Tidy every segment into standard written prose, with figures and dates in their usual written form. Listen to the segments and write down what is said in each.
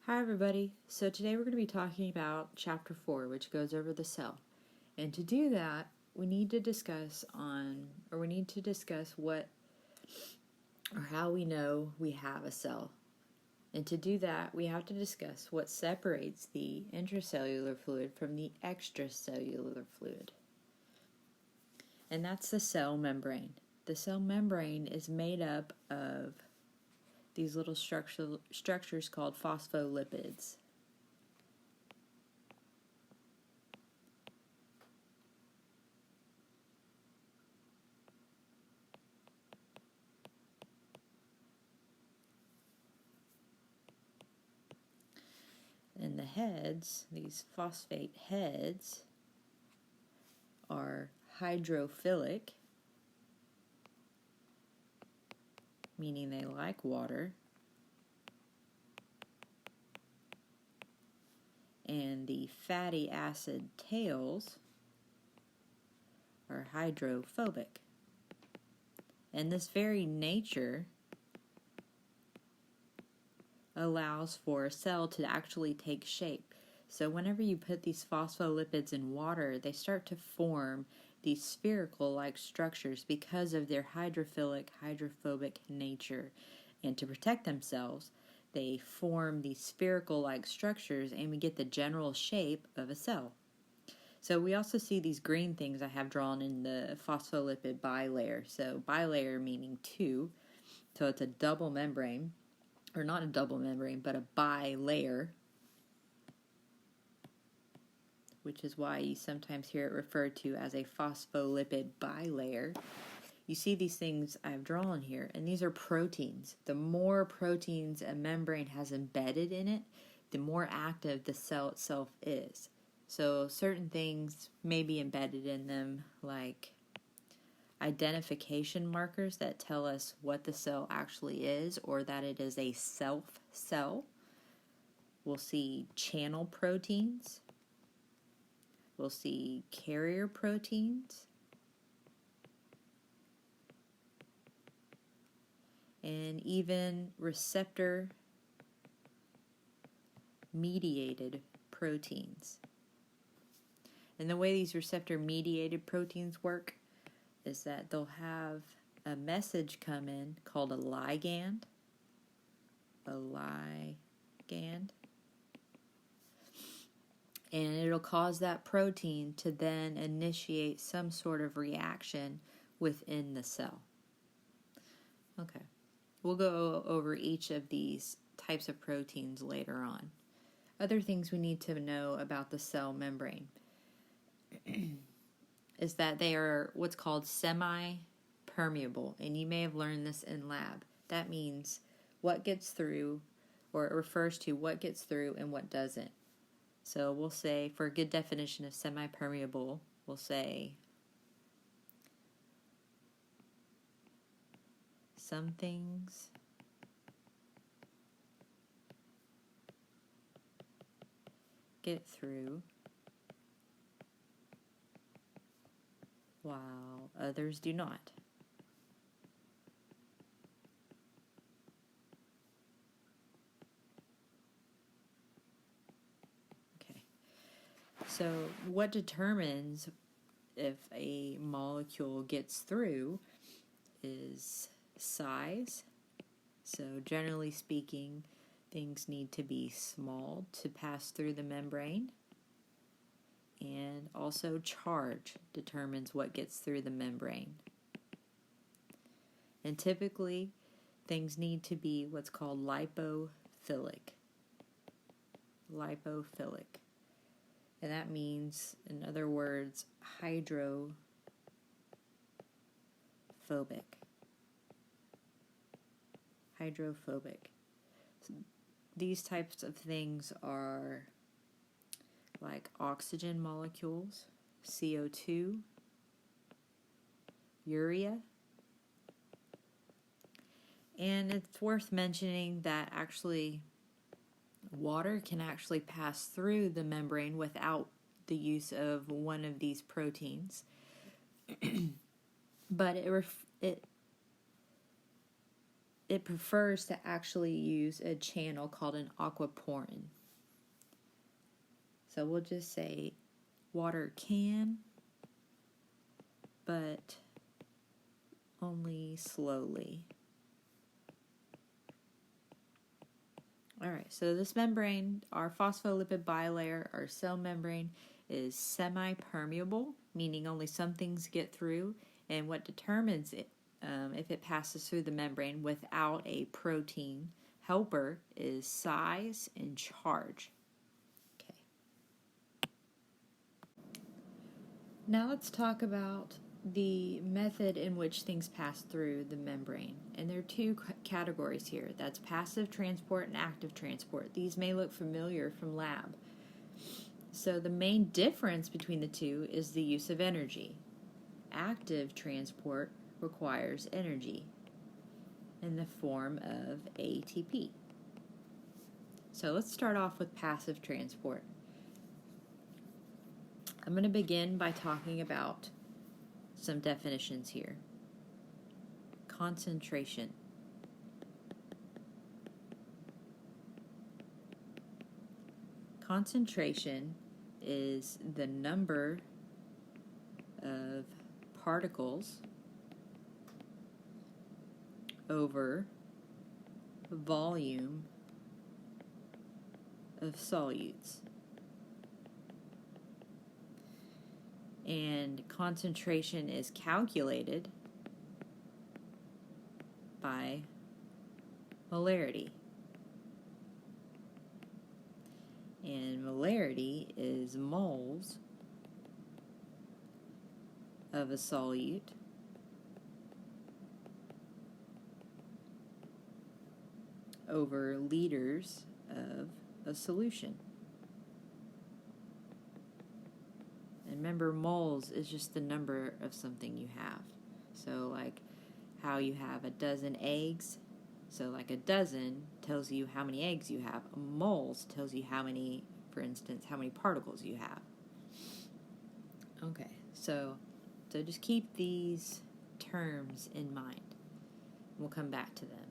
Hi everybody. So today we're going to be talking about chapter 4, which goes over the cell. And to do that, we need to discuss what or how we know we have a cell. And to do that, we have to discuss what separates the intracellular fluid from the extracellular fluid. And that's the cell membrane. The cell membrane is made up of these little structures called phospholipids. And the heads, these phosphate heads, are hydrophilic, meaning they like water, and the fatty acid tails are hydrophobic. And this very nature allows for a cell to actually take shape. So whenever you put these phospholipids in water, they start to form these spherical-like structures because of their hydrophilic, hydrophobic nature. And to protect themselves, they form these spherical-like structures, and we get the general shape of a cell. So we also see these green things I have drawn in the phospholipid bilayer. So bilayer meaning two. So it's a double membrane, or not a double membrane, but a bilayer, which is why you sometimes hear it referred to as a phospholipid bilayer. You see these things I've drawn here, and these are proteins. The more proteins a membrane has embedded in it, the more active the cell itself is. So certain things may be embedded in them, like identification markers that tell us what the cell actually is, or that it is a self cell. We'll see channel proteins. We'll see carrier proteins. And even receptor mediated proteins. And the way these receptor mediated proteins work is that they'll have a message come in called a ligand. And it'll cause that protein to then initiate some sort of reaction within the cell. Okay, we'll go over each of these types of proteins later on. Other things we need to know about the cell membrane is that they are what's called semi-permeable, and you may have learned this in lab. That means what gets through, or it refers to what gets through and what doesn't. So we'll say, for a good definition of semi-permeable, we'll say some things get through while others do not. Okay. So what determines if a molecule gets through is size. So generally speaking, things need to be small to pass through the membrane. And also charge determines what gets through the membrane. And typically, things need to be what's called lipophilic. Lipophilic. And that means, in other words, hydrophobic. Hydrophobic. So these types of things are like oxygen molecules, CO2, urea. And it's worth mentioning that actually water can actually pass through the membrane without the use of one of these proteins. But it it prefers to actually use a channel called an aquaporin. So we'll just say water can, but only slowly. Alright, so this membrane, our phospholipid bilayer, our cell membrane, is semi-permeable, meaning only some things get through, and what determines it, if it passes through the membrane without a protein helper, is size and charge. Okay. Now let's talk about the method in which things pass through the membrane. And there are two categories here. That's passive transport and active transport. These may look familiar from lab. So the main difference between the two is the use of energy. Active transport requires energy in the form of ATP. So let's start off with passive transport. I'm going to begin by talking about some definitions here. Concentration. Concentration is the number of particles over volume of solutes. And concentration is calculated by molarity. And molarity is moles of a solute over liters of a solution. And remember, moles is just the number of something you have. So like how you have a dozen eggs. So like a dozen tells you how many eggs you have. Moles tells you how many, for instance, how many particles you have. Okay, so just keep these terms in mind. We'll come back to them.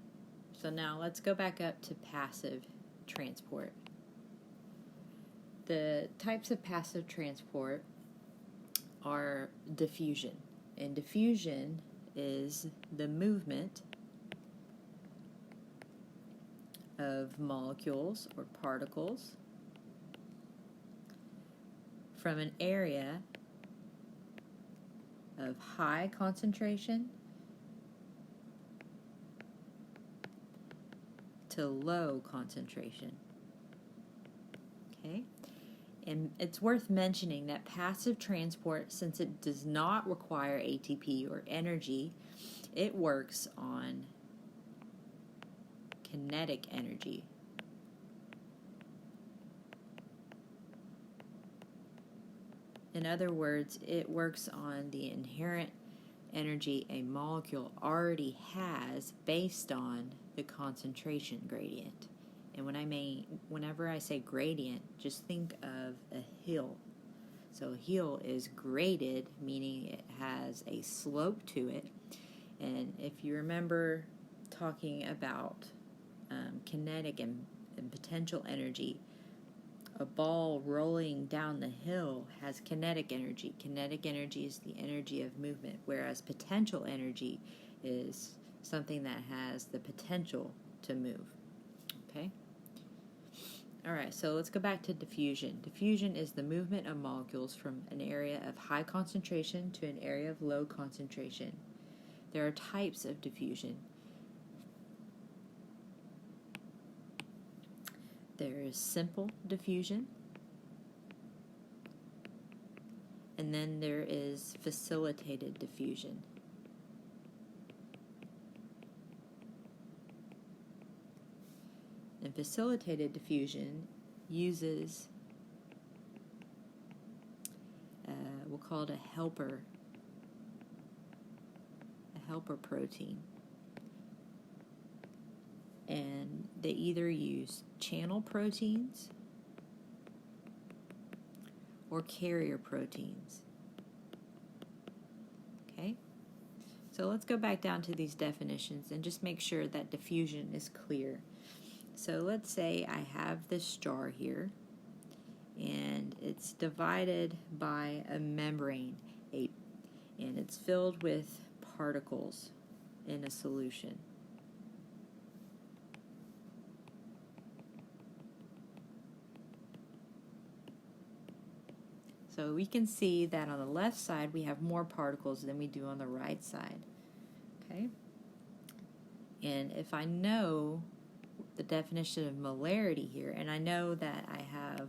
So now let's go back up to passive transport. The types of passive transport are diffusion. And diffusion is the movement of molecules or particles from an area of high concentration to low concentration. Okay? And it's worth mentioning that passive transport, since it does not require ATP or energy, it works on kinetic energy. In other words, it works on the inherent energy a molecule already has based on the concentration gradient. And whenever I say gradient, just think of a hill. So a hill is graded, meaning it has a slope to it. And if you remember talking about kinetic and potential energy, a ball rolling down the hill has kinetic energy. Kinetic energy is the energy of movement, whereas potential energy is something that has the potential to move. Okay? Alright, so let's go back to diffusion. Diffusion is the movement of molecules from an area of high concentration to an area of low concentration. There are types of diffusion. There is simple diffusion, and then there is facilitated diffusion. And facilitated diffusion uses, we'll call it a helper protein. And they either use channel proteins or carrier proteins. Okay? So So let's go back down to these definitions and just make sure that diffusion is clear. So let's say I have this jar here, and it's divided by a membrane, and it's filled with particles in a solution. So we can see that on the left side we have more particles than we do on the right side. Okay? And if I know the definition of molarity here, and I know that I have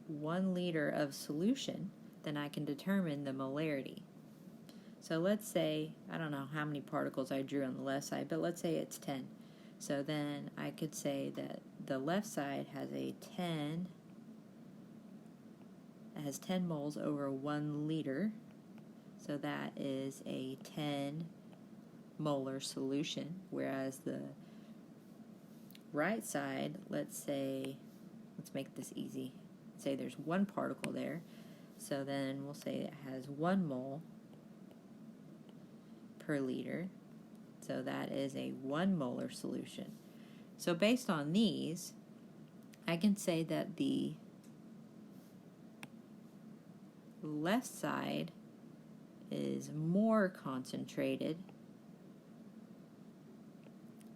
1 liter of solution, then I can determine the molarity. So let's say, I don't know how many particles I drew on the left side, but let's say it's 10. So then I could say that the left side has 10 moles over 1 liter. So that is a 10 molar solution, whereas the right side, let's make this easy. Say there's 1 particle there. So then we'll say it has 1 mole per liter. So that is a 1 molar solution. So based on these, I can say that the left side is more concentrated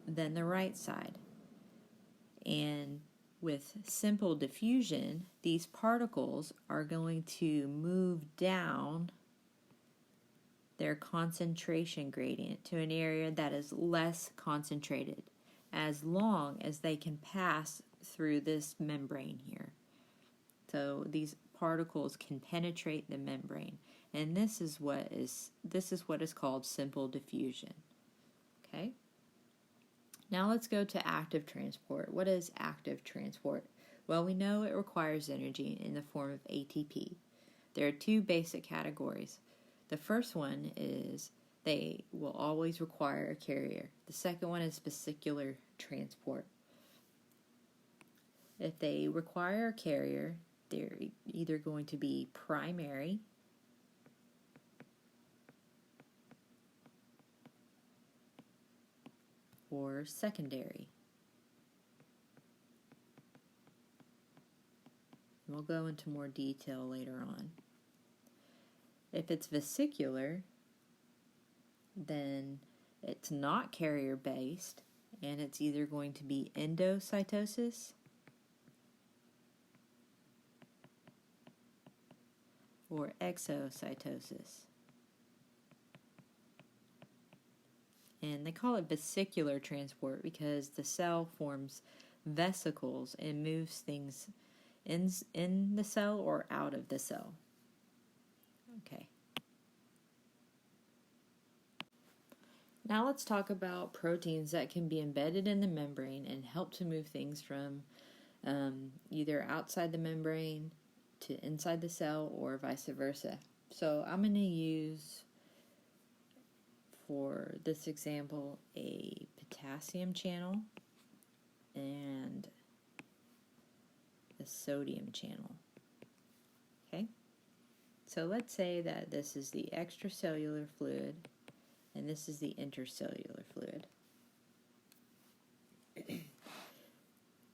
than the right side. And with simple diffusion, these particles are going to move down their concentration gradient to an area that is less concentrated, as long as they can pass through this membrane here. So these particles can penetrate the membrane, and this is what is called simple diffusion. Okay? Now let's go to active transport. What is active transport? Well, we know it requires energy in the form of ATP. There are 2 basic categories. The first one is they will always require a carrier. The second one is vesicular transport. If they require a carrier, they're either going to be primary or secondary. And we'll go into more detail later on. If it's vesicular, then it's not carrier-based, and it's either going to be endocytosis or exocytosis. And they call it vesicular transport because the cell forms vesicles and moves things in the cell or out of the cell. Okay. Now let's talk about proteins that can be embedded in the membrane and help to move things from either outside the membrane to inside the cell or vice versa. So I'm going to use, for this example, a potassium channel and a sodium channel. Okay? So let's say that this is the extracellular fluid and this is the intercellular fluid.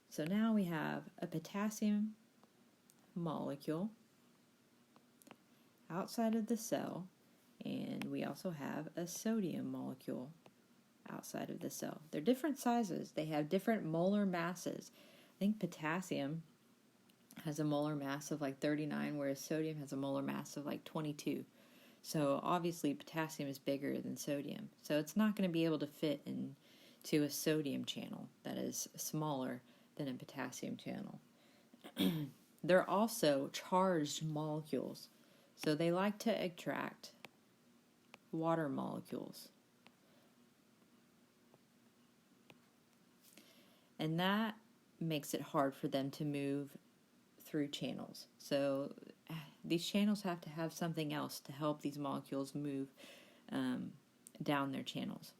So now we have a potassium molecule outside of the cell, and we also have a sodium molecule outside of the cell. They're different sizes. They have different molar masses. I think potassium has a molar mass of like 39, whereas sodium has a molar mass of like 22. So obviously potassium is bigger than sodium. So it's not going to be able to fit into a sodium channel that is smaller than a potassium channel. They're also charged molecules. So they like to attract water molecules. And that makes it hard for them to move through channels. So these channels have to have something else to help these molecules move down their channels.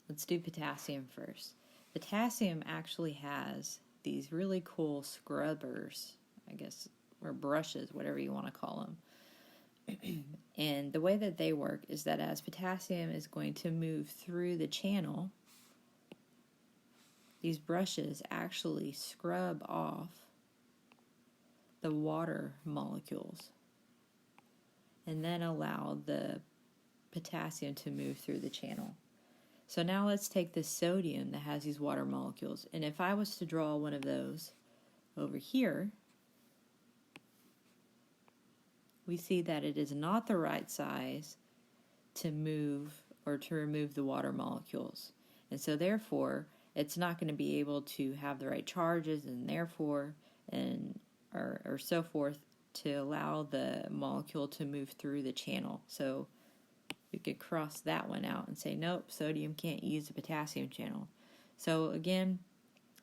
Let's do potassium first. Potassium actually has these really cool scrubbers, I guess, or brushes, whatever you want to call them, And the way that they work is that as potassium is going to move through the channel, these brushes actually scrub off the water molecules and then allow the potassium to move through the channel. So now let's take the sodium that has these water molecules, and if I was to draw one of those over here, we see that it is not the right size to move or to remove the water molecules. And so therefore, it's not going to be able to have the right charges, and therefore, or so forth, to allow the molecule to move through the channel. So we could cross that one out and say, nope, sodium can't use the potassium channel. So again,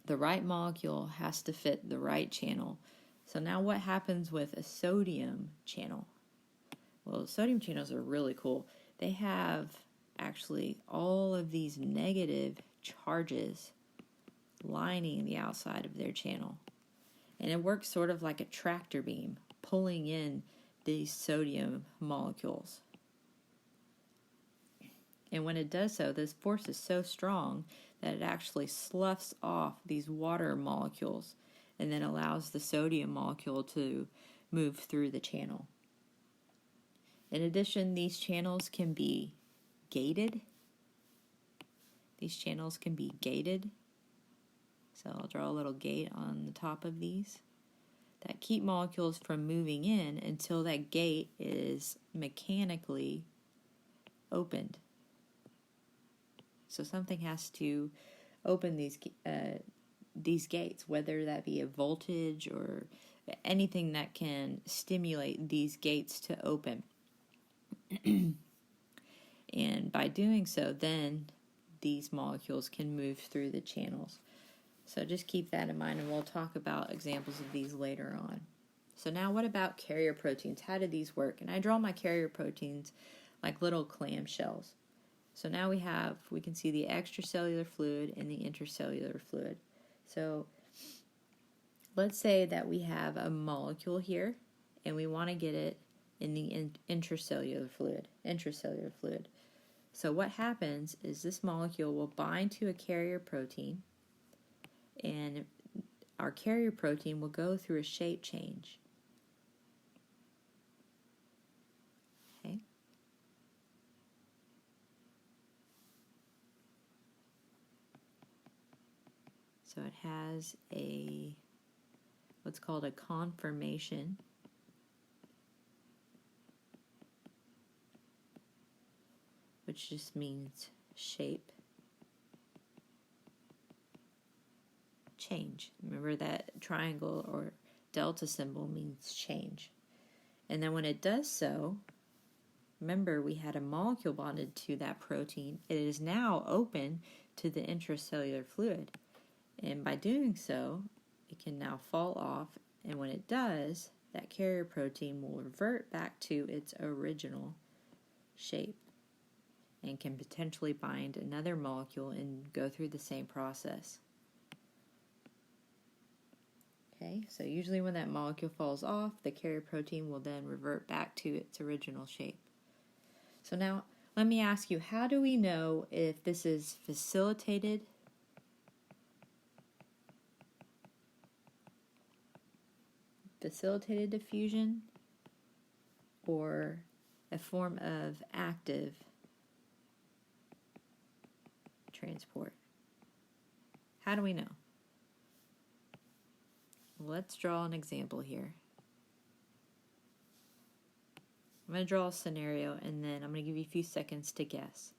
the right molecule has to fit the right channel. So now what happens with a sodium channel? Well, sodium channels are really cool. They have actually all of these negative charges lining the outside of their channel. And it works sort of like a tractor beam, pulling in these sodium molecules. And when it does so, this force is so strong that it actually sloughs off these water molecules and then allows the sodium molecule to move through the channel. In addition, these channels can be gated. So I'll draw a little gate on the top of these that keep molecules from moving in until that gate is mechanically opened. So something has to open these gates, whether that be a voltage or anything that can stimulate these gates to open. And by doing so, then these molecules can move through the channels. So just keep that in mind, and we'll talk about examples of these later on. So now what about carrier proteins? How do these work? And I draw my carrier proteins like little clam shells. So now we can see the extracellular fluid and the intercellular fluid. So let's say that we have a molecule here, and we want to get it in the intracellular fluid. So what happens is this molecule will bind to a carrier protein, and our carrier protein will go through a shape change. Okay. So it has what's called a conformation, which just means shape change. Remember that triangle or delta symbol means change. And then when it does so, remember we had a molecule bonded to that protein. It is now open to the intracellular fluid. And by doing so, it can now fall off, and when it does, that carrier protein will revert back to its original shape and can potentially bind another molecule and go through the same process. Okay, so usually when that molecule falls off, the carrier protein will then revert back to its original shape. So now, let me ask you, how do we know if this is facilitated diffusion or a form of active transport? How do we know? Let's draw an example here. I'm going to draw a scenario, and then I'm going to give you a few seconds to guess.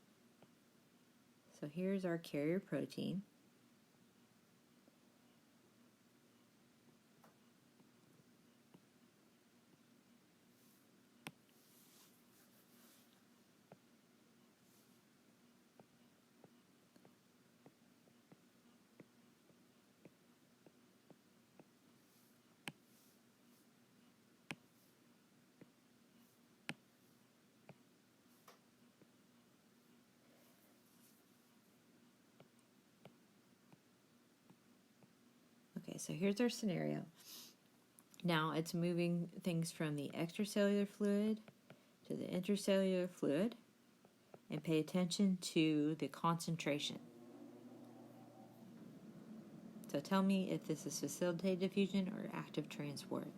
So here's our carrier protein. Okay, so here's our scenario. Now it's moving things from the extracellular fluid to the intercellular fluid and pay attention to the concentration. So tell me if this is facilitated diffusion or active transport.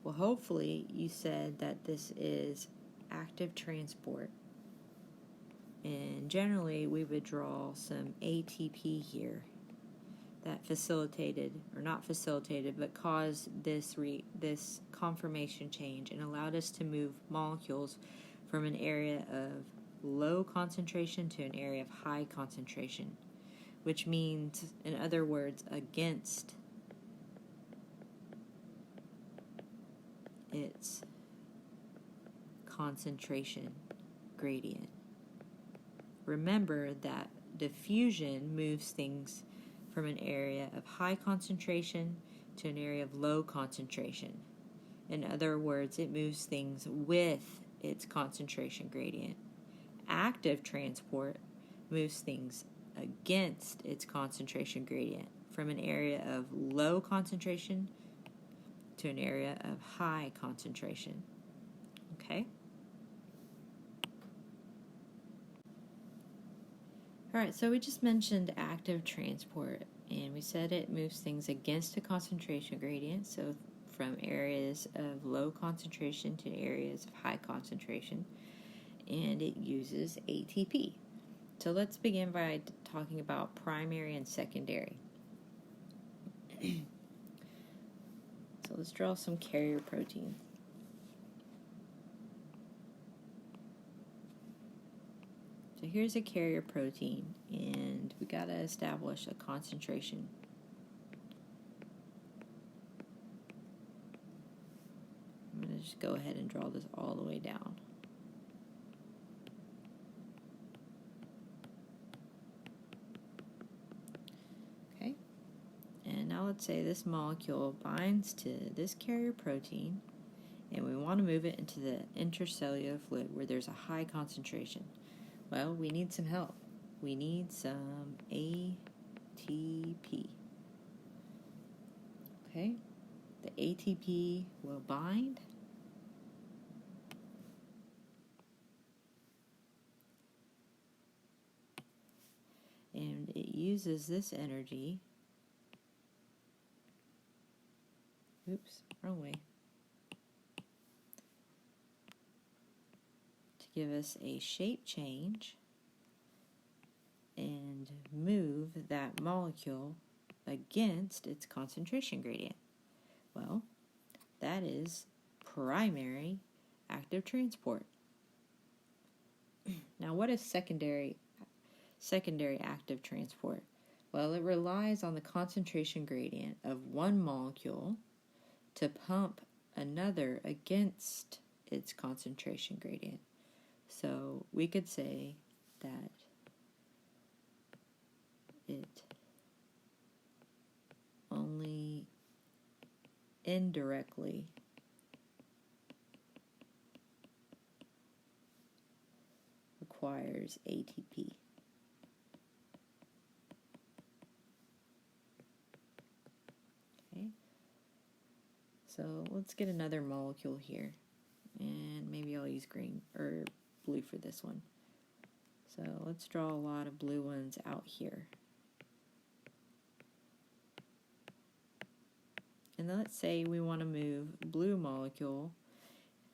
Well, hopefully you said that this is active transport. And generally we would draw some ATP here that facilitated, or not facilitated, but caused this conformation change and allowed us to move molecules from an area of low concentration to an area of high concentration, which means, in other words, against its concentration gradient. Remember that diffusion moves things from an area of high concentration to an area of low concentration. In other words, it moves things with its concentration gradient. Active transport moves things against its concentration gradient from an area of low concentration to an area of high concentration. Okay? Alright, so we just mentioned active transport, and we said it moves things against a concentration gradient, so from areas of low concentration to areas of high concentration, and it uses ATP. So let's begin by talking about primary and secondary. So let's draw some carrier protein. So here's a carrier protein, and we got to establish a concentration. I'm going to just go ahead and draw this all the way down. Okay, and now let's say this molecule binds to this carrier protein, and we want to move it into the intercellular fluid where there's a high concentration. Well, we need some help. We need some ATP. Okay, the ATP will bind. And it uses this energy. Oops, wrong way. Give us a shape change and move that molecule against its concentration gradient. Well, that is primary active transport. Now, what is secondary active transport? Well, it relies on the concentration gradient of one molecule to pump another against its concentration gradient. So we could say that it only indirectly requires ATP. Okay, so let's get another molecule here, and maybe I'll use green or blue for this one. So let's draw a lot of blue ones out here. And let's say we want to move blue molecule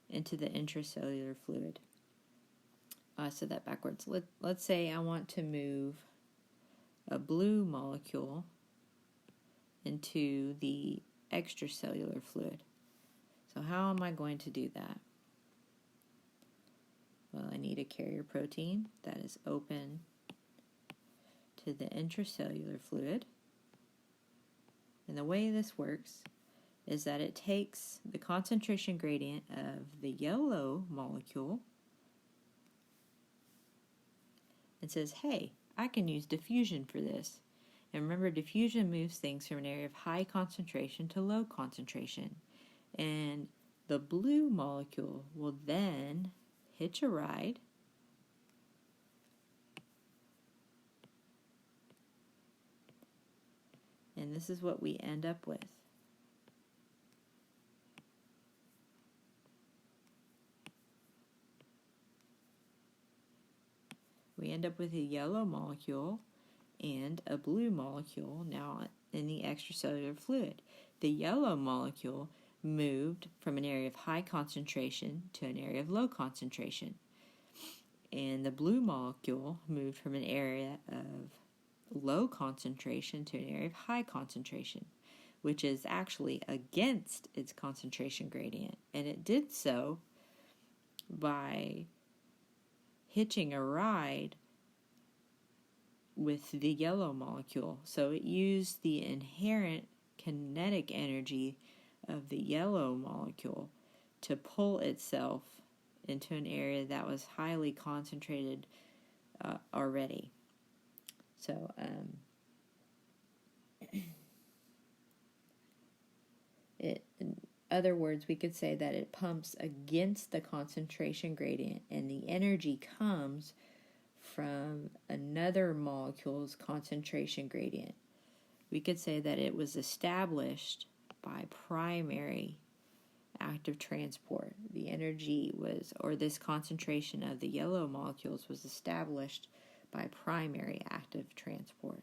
into the intracellular fluid. I said that backwards. Let's say I want to move a blue molecule into the extracellular fluid. So how am I going to do that? Well, I need a carrier protein that is open to the intracellular fluid. And the way this works is that it takes the concentration gradient of the yellow molecule and says, hey, I can use diffusion for this. And remember, diffusion moves things from an area of high concentration to low concentration. And the blue molecule will then hitch a ride and this is what we end up with. end up with a yellow molecule and a blue molecule now in the extracellular fluid. The yellow molecule moved from an area of high concentration to an area of low concentration. And the blue molecule moved from an area of low concentration to an area of high concentration, which is actually against its concentration gradient. And it did so by hitching a ride with the yellow molecule. So it used the inherent kinetic energy of the yellow molecule to pull itself into an area that was highly concentrated already. So in other words, we could say that it pumps against the concentration gradient, and the energy comes from another molecule's concentration gradient. We could say that it was established by primary active transport. The energy was, or this concentration of the yellow molecules was established by primary active transport.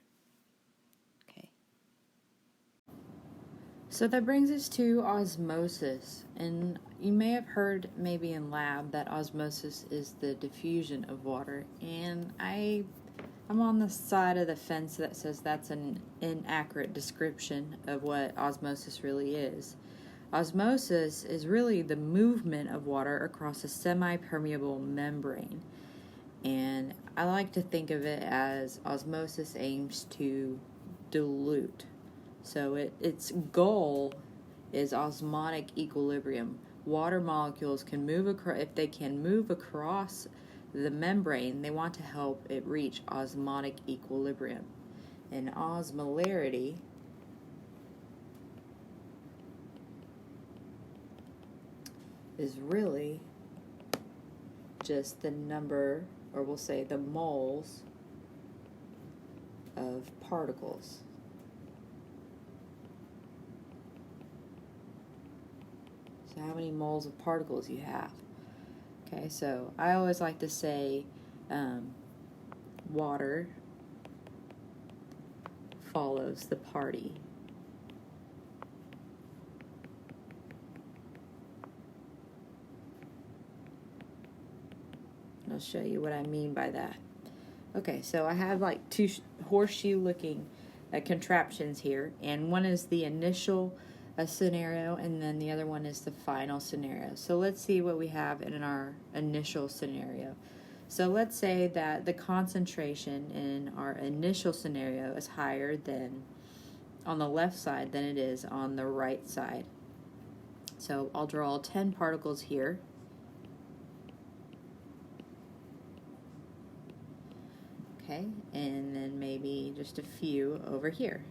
Okay. So that brings us to osmosis. And you may have heard maybe in lab that osmosis is the diffusion of water. And I'm on the side of the fence that says that's an inaccurate description of what osmosis really is. Osmosis is really the movement of water across a semi-permeable membrane. And I like to think of it as osmosis aims to dilute. So its goal is osmotic equilibrium. Water molecules can move across, if they can move across the membrane, they want to help it reach osmotic equilibrium. And osmolarity is really just the number, or we'll say the moles of particles. So how many moles of particles you have. Okay, so I always like to say water follows the party. I'll show you what I mean by that. Okay, so I have like two horseshoe looking contraptions here, and one is the initial scenario, and then the other one is the final scenario. So let's see what we have in our initial scenario. So let's say that the concentration in our initial scenario is higher than on the left side than it is on the right side. So I'll draw 10 particles here. Okay, and then maybe just a few over here.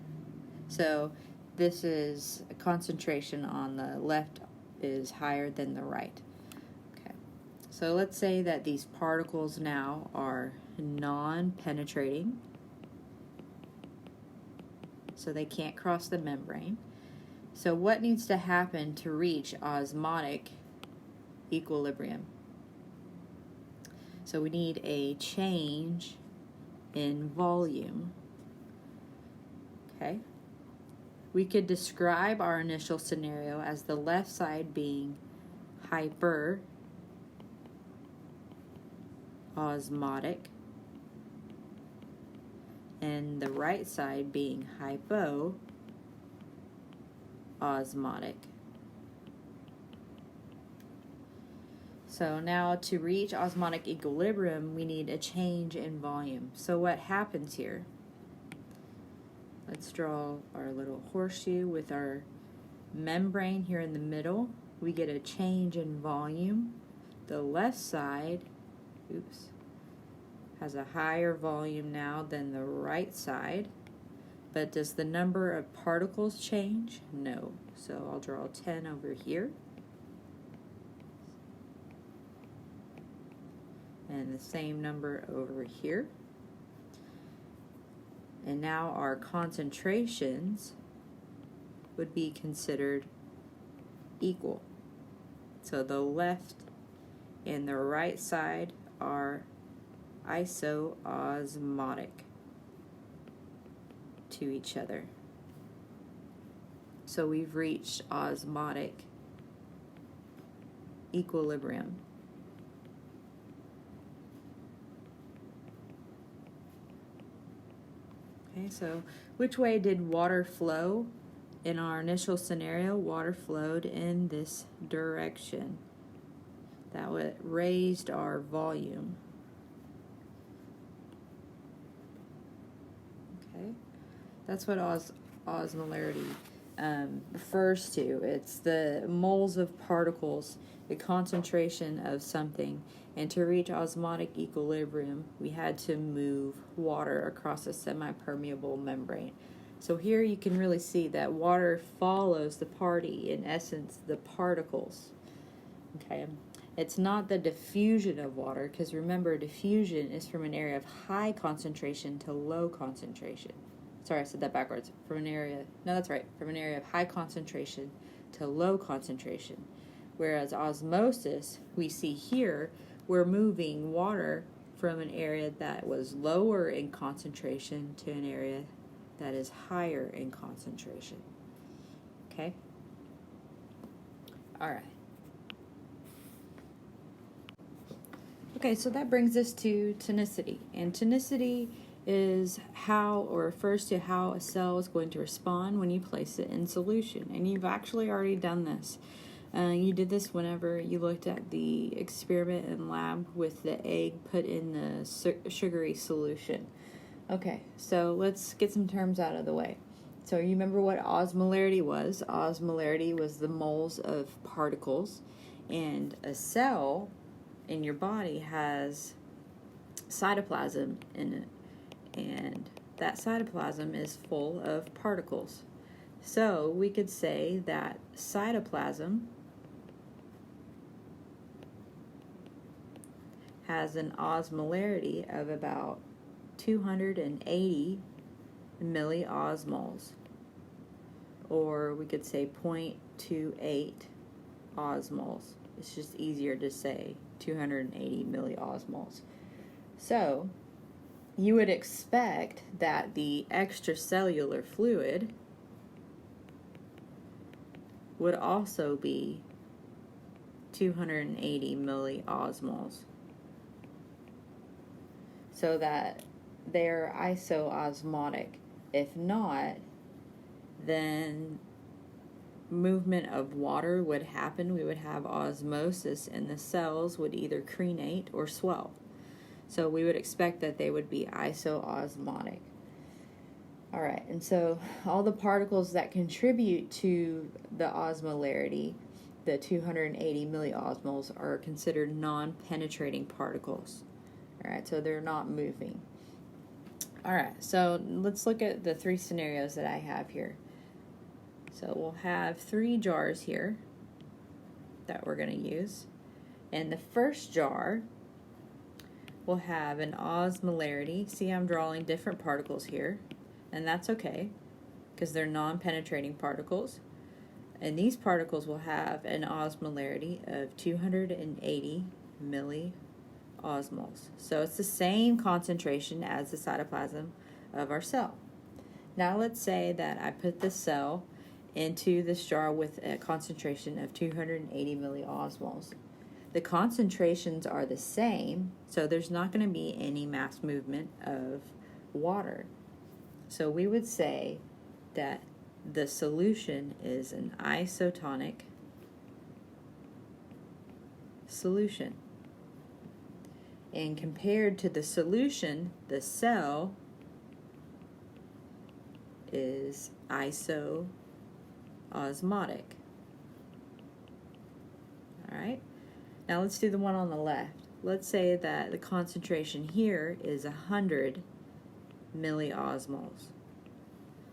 So this is a concentration on the left is higher than the right. Okay, so let's say that these particles now are non-penetrating, so they can't cross the membrane. So what needs to happen to reach osmotic equilibrium? So we need a change in volume. Okay. We could describe our initial scenario as the left side being hyper osmotic and the right side being hypo osmotic. So now to reach osmotic equilibrium, we need a change in volume. So what happens here? Let's draw our little horseshoe with our membrane here in the middle. We get a change in volume. The left side, has a higher volume now than the right side. But does the number of particles change? No. So I'll draw 10 over here. And the same number over here. And now our concentrations would be considered equal. So the left and the right side are isoosmotic to each other. So we've reached osmotic equilibrium. Okay, so which way did water flow? In our initial scenario, water flowed in this direction. That raised our volume. Okay, that's what osmolarity refers to. It's the moles of particles, the concentration of something. And to reach osmotic equilibrium, we had to move water across a semi-permeable membrane. So here you can really see that water follows the party, in essence, the particles. Okay, it's not the diffusion of water, because remember, diffusion is from an area of high concentration to low concentration. Sorry, I said that backwards. From an area of high concentration to low concentration. Whereas osmosis, we see here, we're moving water from an area that was lower in concentration to an area that is higher in concentration. Okay? All right. Okay, so that brings us to tonicity. And tonicity is how, or refers to how a cell is going to respond when you place it in solution. And you've actually already done this. You did this whenever you looked at the experiment in lab with the egg put in the sugary solution. Okay, so let's get some terms out of the way. So you remember what osmolarity was? Osmolarity was the moles of particles, and a cell in your body has cytoplasm in it, and that cytoplasm is full of particles. So we could say that cytoplasm has an osmolarity of about 280 milliosmoles, or we could say 0.28 osmoles. It's just easier to say 280 milliosmoles. So you would expect that the extracellular fluid would also be 280 milliosmoles, so that they're isoosmotic. If not, then movement of water would happen. We would have osmosis, and the cells would either crenate or swell. So we would expect that they would be isoosmotic. All right, and so all the particles that contribute to the osmolarity, the 280 milliosmoles, are considered non-penetrating particles. All right, so they're not moving. All right, so let's look at the three scenarios that I have here. So we'll have 3 jars here that we're going to use. And the first jar will have an osmolarity. See, I'm drawing different particles here, and that's okay because they're non-penetrating particles. And these particles will have an osmolarity of 280 milliosmoles. So it's the same concentration as the cytoplasm of our cell. Now let's say that I put the cell into this jar with a concentration of 280 milliosmoles. The concentrations are the same, so there's not going to be any mass movement of water. So we would say that the solution is an isotonic solution. And compared to the solution, the cell is isoosmotic. All right. Now let's do the one on the left. Let's say that the concentration here is 100 milliosmoles.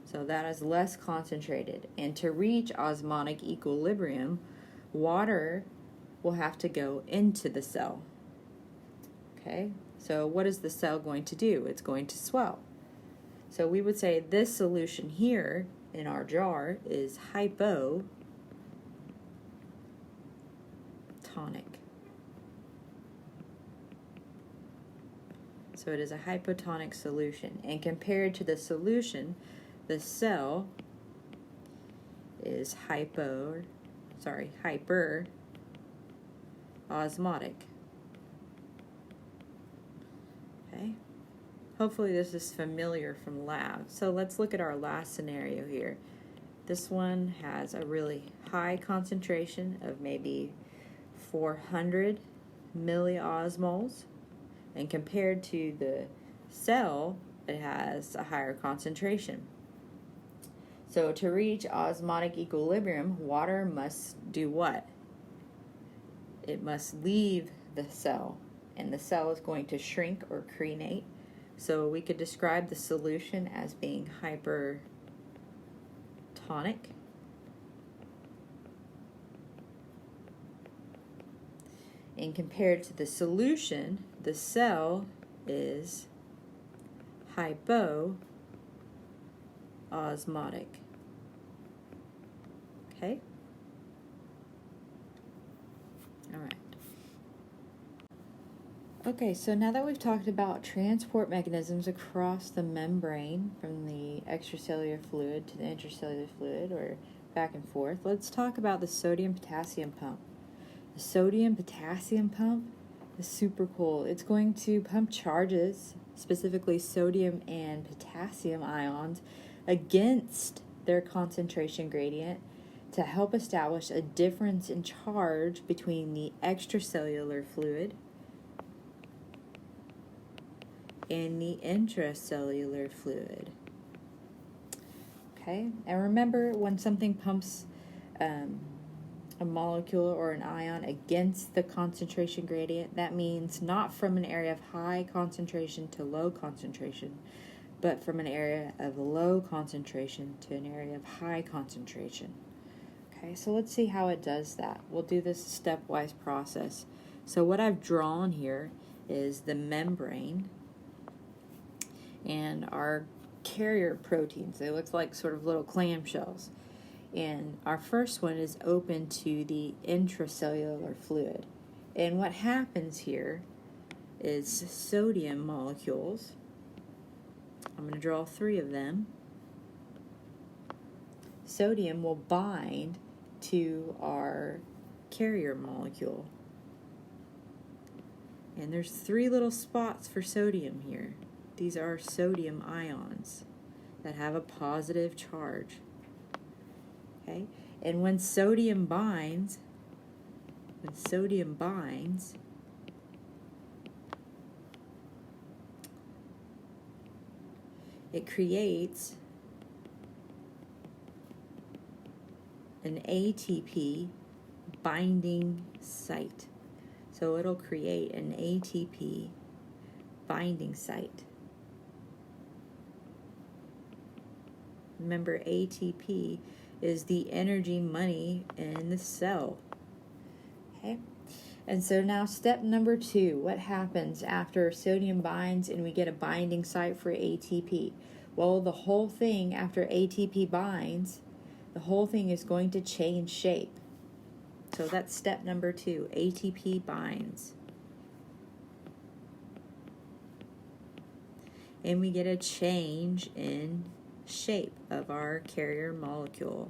So that is less concentrated. And to reach osmotic equilibrium, water will have to go into the cell. Okay, so what is the cell going to do? It's going to swell. So we would say this solution here in our jar is hypotonic. So it is a hypotonic solution. And compared to the solution, the cell is hyper osmotic. Okay. Hopefully this is familiar from lab. So let's look at our last scenario here. This one has a really high concentration of maybe 400 milliosmoles, and compared to the cell, it has a higher concentration. So to reach osmotic equilibrium, water must do what? It must leave the cell, and the cell is going to shrink or crenate. So we could describe the solution as being hypertonic. And compared to the solution, the cell is hypoosmotic. Okay? All right. Okay, so now that we've talked about transport mechanisms across the membrane from the extracellular fluid to the intracellular fluid, or back and forth, let's talk about the sodium-potassium pump. The sodium-potassium pump is super cool. It's going to pump charges, specifically sodium and potassium ions, against their concentration gradient to help establish a difference in charge between the extracellular fluid and the intracellular fluid. Okay, and remember, when something pumps a molecule or an ion against the concentration gradient, that means not from an area of high concentration to low concentration, but from an area of low concentration to an area of high concentration. Okay, so let's see how it does that. We'll do this stepwise process. So what I've drawn here is the membrane and our carrier proteins. They look like sort of little clamshells. And our first one is open to the intracellular fluid. And what happens here is sodium molecules. I'm going to draw 3 of them. Sodium will bind to our carrier molecule. And there's 3 little spots for sodium here. These are sodium ions that have a positive charge. Okay? And when sodium binds, it creates an ATP binding site. So it'll create an ATP binding site. Remember, ATP is the energy money in the cell. Okay? And so now step number 2, what happens after sodium binds and we get a binding site for ATP? Well, the whole thing, after ATP binds, the whole thing is going to change shape. So that's step number 2, ATP binds. And we get a change in shape of our carrier molecule.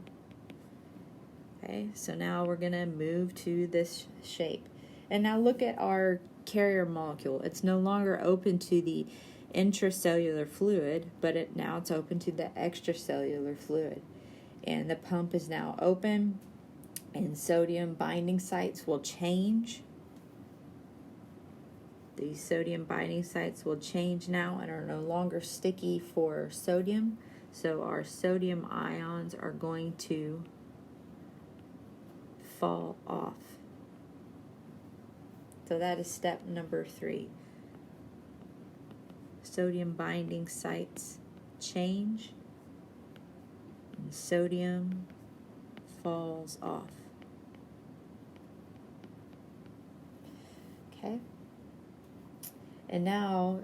Okay, so now we're going to move to this shape. And now look at our carrier molecule. It's no longer open to the intracellular fluid, but now it's open to the extracellular fluid. And the pump is now open, and sodium binding sites will change. These sodium binding sites will change now and are no longer sticky for sodium. So our sodium ions are going to fall off. So that is step number 3. Sodium binding sites change and sodium falls off. Okay? And now,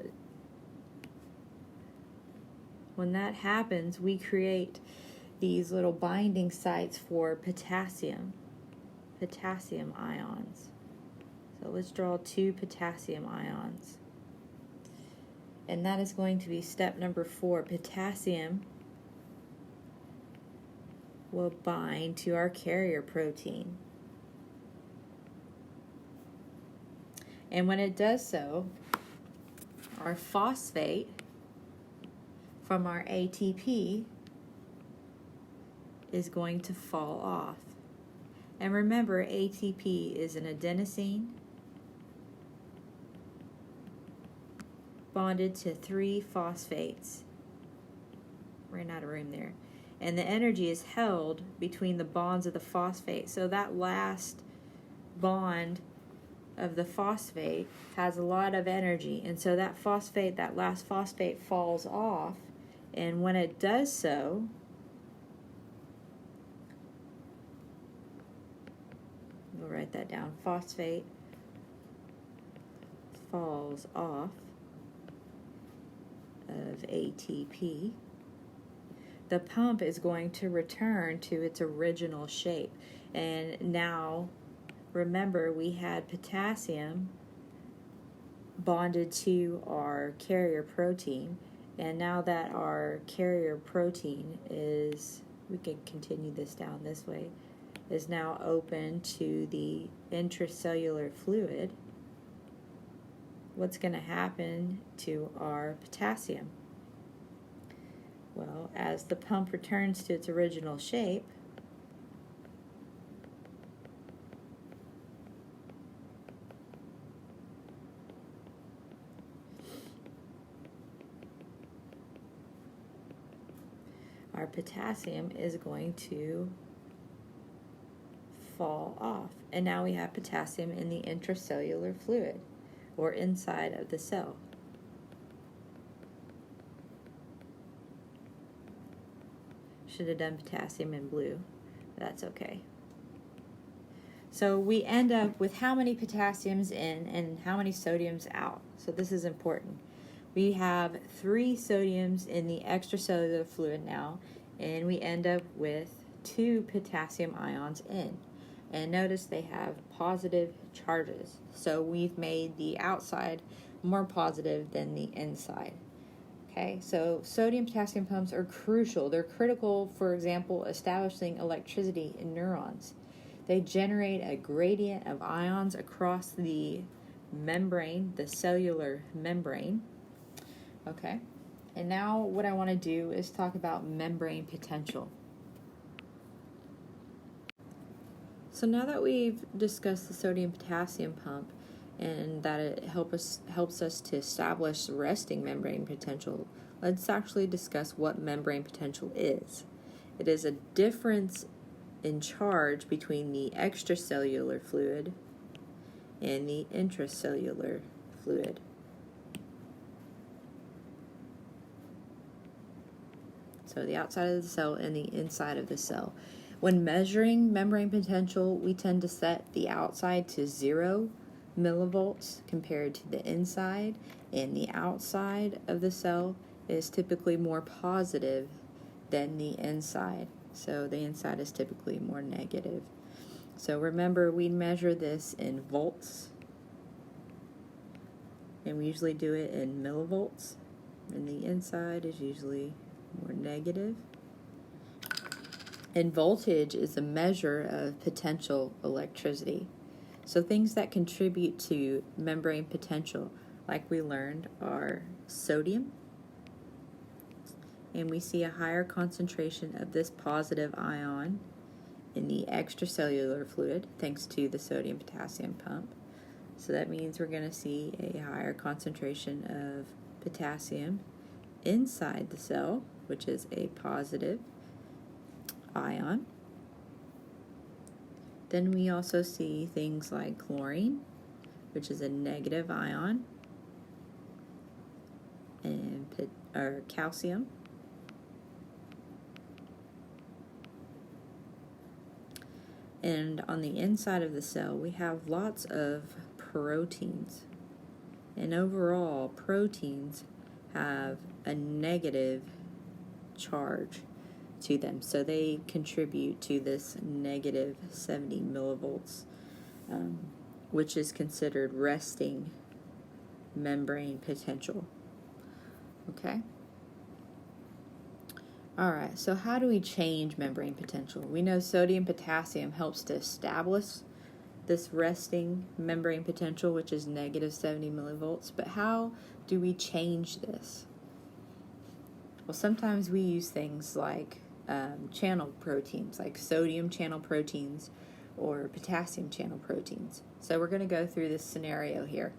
when that happens, we create these little binding sites for potassium ions. So let's draw 2 potassium ions. And that is going to be step number 4. Potassium will bind to our carrier protein. And when it does so, our phosphate from our ATP is going to fall off. And remember, ATP is an adenosine bonded to 3 phosphates. Ran out of room there. And the energy is held between the bonds of the phosphate. So that last bond of the phosphate has a lot of energy. And so that phosphate, that last phosphate falls off. And when it does so, we'll write that down. Phosphate falls off of ATP. The pump is going to return to its original shape. And now, remember, we had potassium bonded to our carrier protein. And now that our carrier protein is, we can continue this down this way, is now open to the intracellular fluid, what's going to happen to our potassium? Well, as the pump returns to its original shape, our potassium is going to fall off. And now we have potassium in the intracellular fluid, or inside of the cell. Should have done potassium in blue. That's okay. So we end up with how many potassiums in and how many sodiums out. So this is important. We have 3 sodiums in the extracellular fluid now, and we end up with 2 potassium ions in. And notice they have positive charges. So we've made the outside more positive than the inside. Okay, so sodium-potassium pumps are crucial. They're critical, for example, establishing electricity in neurons. They generate a gradient of ions across the membrane, the cellular membrane. Okay, and now what I want to do is talk about membrane potential. So now that we've discussed the sodium-potassium pump, and that it helps us to establish resting membrane potential, let's actually discuss what membrane potential is. It is a difference in charge between the extracellular fluid and the intracellular fluid. So the outside of the cell and the inside of the cell. When measuring membrane potential, we tend to set the outside to 0 millivolts compared to the inside, and the outside of the cell is typically more positive than the inside. So the inside is typically more negative. So remember, we measure this in volts, and we usually do it in millivolts, and the inside is usually more negative. And voltage is a measure of potential electricity. So things that contribute to membrane potential, like we learned, are sodium. And we see a higher concentration of this positive ion in the extracellular fluid, thanks to the sodium-potassium pump. So that means we're going to see a higher concentration of potassium inside the cell, which is a positive ion. Then we also see things like chlorine, which is a negative ion, and calcium. And on the inside of the cell, we have lots of proteins. And overall, proteins have a negative charge to them. So they contribute to this negative 70 millivolts, which is considered resting membrane potential. Okay? Alright, so how do we change membrane potential? We know sodium potassium helps to establish this resting membrane potential, which is negative 70 millivolts, but how do we change this? Well, sometimes we use things like channel proteins, like sodium channel proteins or potassium channel proteins. So we're going to go through this scenario here,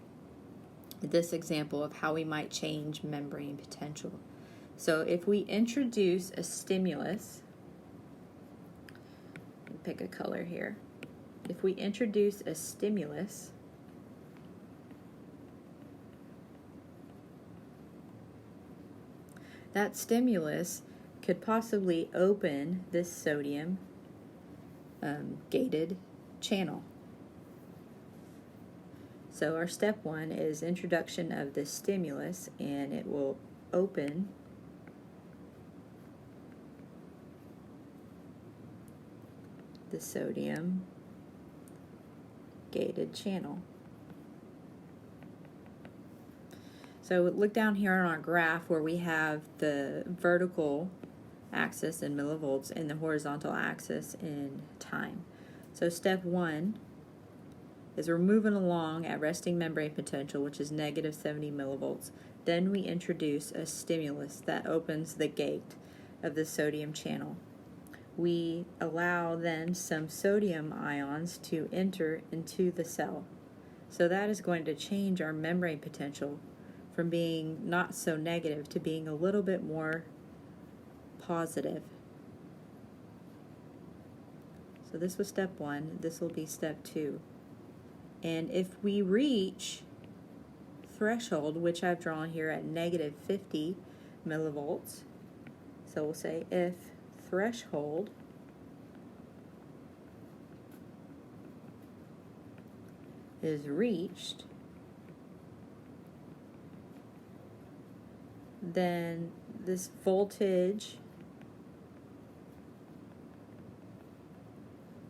this example of how we might change membrane potential. So if we introduce a stimulus, pick a color here. If we introduce a stimulus, that stimulus could possibly open this sodium gated channel. So our step one is introduction of this stimulus, and it will open the sodium gated channel. So look down here on our graph where we have the vertical axis in millivolts and the horizontal axis in time. So step one is we're moving along at resting membrane potential, which is negative 70 millivolts. Then we introduce a stimulus that opens the gate of the sodium channel. We allow then some sodium ions to enter into the cell. So that is going to change our membrane potential from being not so negative to being a little bit more positive. So this was step one, this will be step two. And if we reach threshold, which I've drawn here at negative 50 millivolts, so we'll say if threshold is reached, then this voltage,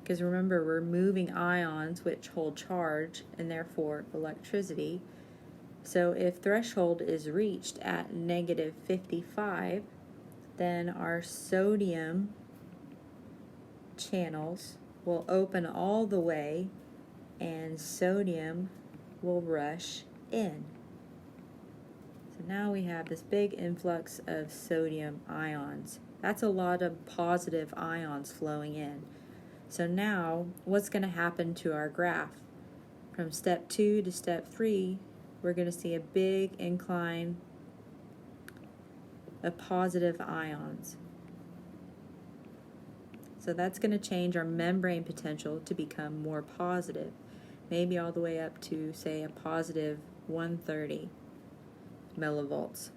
because remember we're moving ions which hold charge and therefore electricity, so if threshold is reached at negative 55, then our sodium channels will open all the way and sodium will rush in. So now we have this big influx of sodium ions. That's a lot of positive ions flowing in. So now what's going to happen to our graph? From step 2 to step 3, we're going to see a big incline of positive ions. So that's going to change our membrane potential to become more positive, maybe all the way up to, say, a positive 130 millivolts.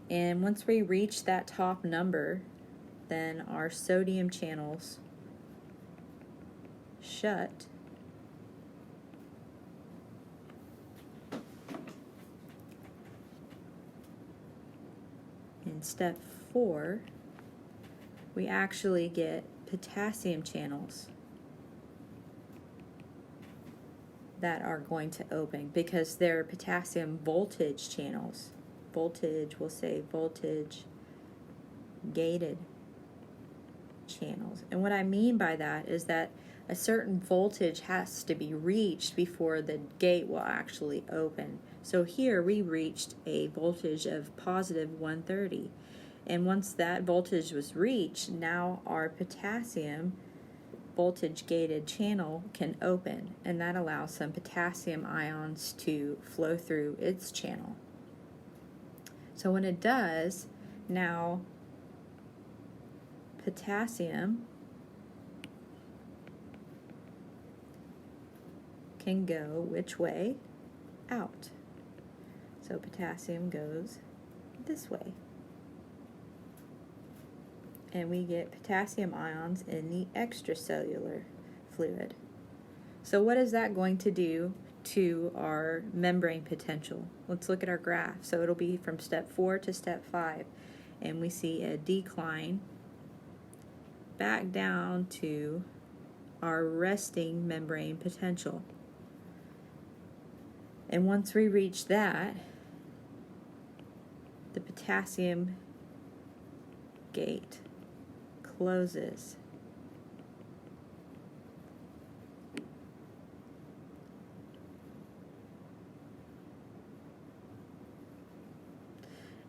And once we reach that top number, then our sodium channels shut, in step 4 we actually get potassium channels that are going to open because they're potassium voltage channels. Voltage, we'll say voltage gated channels. And what I mean by that is that a certain voltage has to be reached before the gate will actually open. So here we reached a voltage of positive 130. And once that voltage was reached, now our potassium voltage gated channel can open, and that allows some potassium ions to flow through its channel. So when it does, now potassium can go which way? Out. So potassium goes this way. And we get potassium ions in the extracellular fluid. So what is that going to do to our membrane potential? Let's look at our graph. So it'll be from step 4 to step 5, and we see a decline back down to our resting membrane potential. And once we reach that, the potassium gate closes.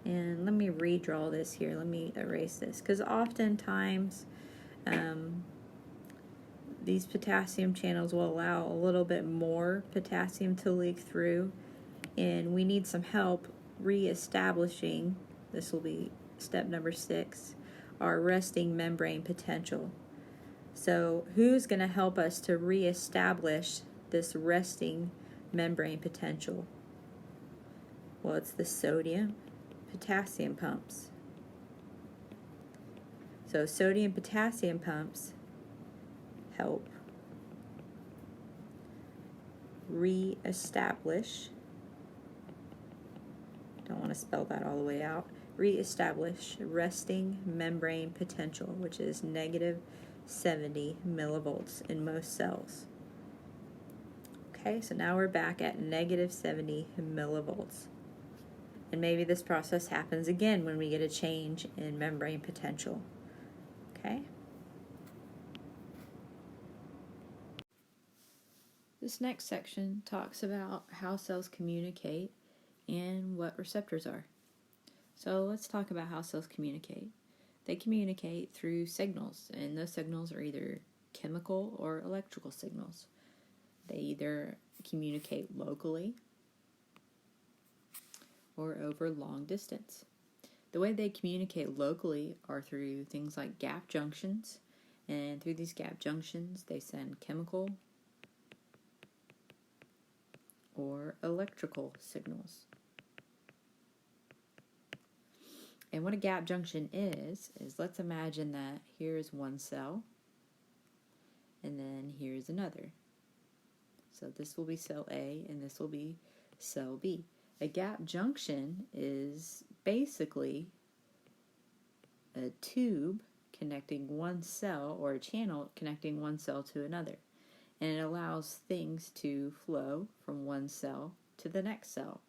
And let me redraw this here. Let me erase this, because oftentimes these potassium channels will allow a little bit more potassium to leak through, and we need some help re-establishing, this will be step number 6, our resting membrane potential. So who's going to help us to re-establish this resting membrane potential? Well, it's the sodium potassium pumps. So sodium potassium pumps help re-establish, don't want to spell that all the way out, re-establish resting membrane potential, which is negative 70 millivolts in most cells. Okay, so now we're back at negative 70 millivolts. And maybe this process happens again when we get a change in membrane potential. Okay? This next section talks about how cells communicate and what receptors are. So let's talk about how cells communicate. They communicate through signals, and those signals are either chemical or electrical signals. They either communicate locally or over long distance. The way they communicate locally are through things like gap junctions, and through these gap junctions they send chemical or electrical signals. And what a gap junction is let's imagine that here's one cell and then here's another. So this will be cell A and this will be cell B. A gap junction is basically a tube connecting one cell, or a channel connecting one cell to another. And it allows things to flow from one cell to the next cell.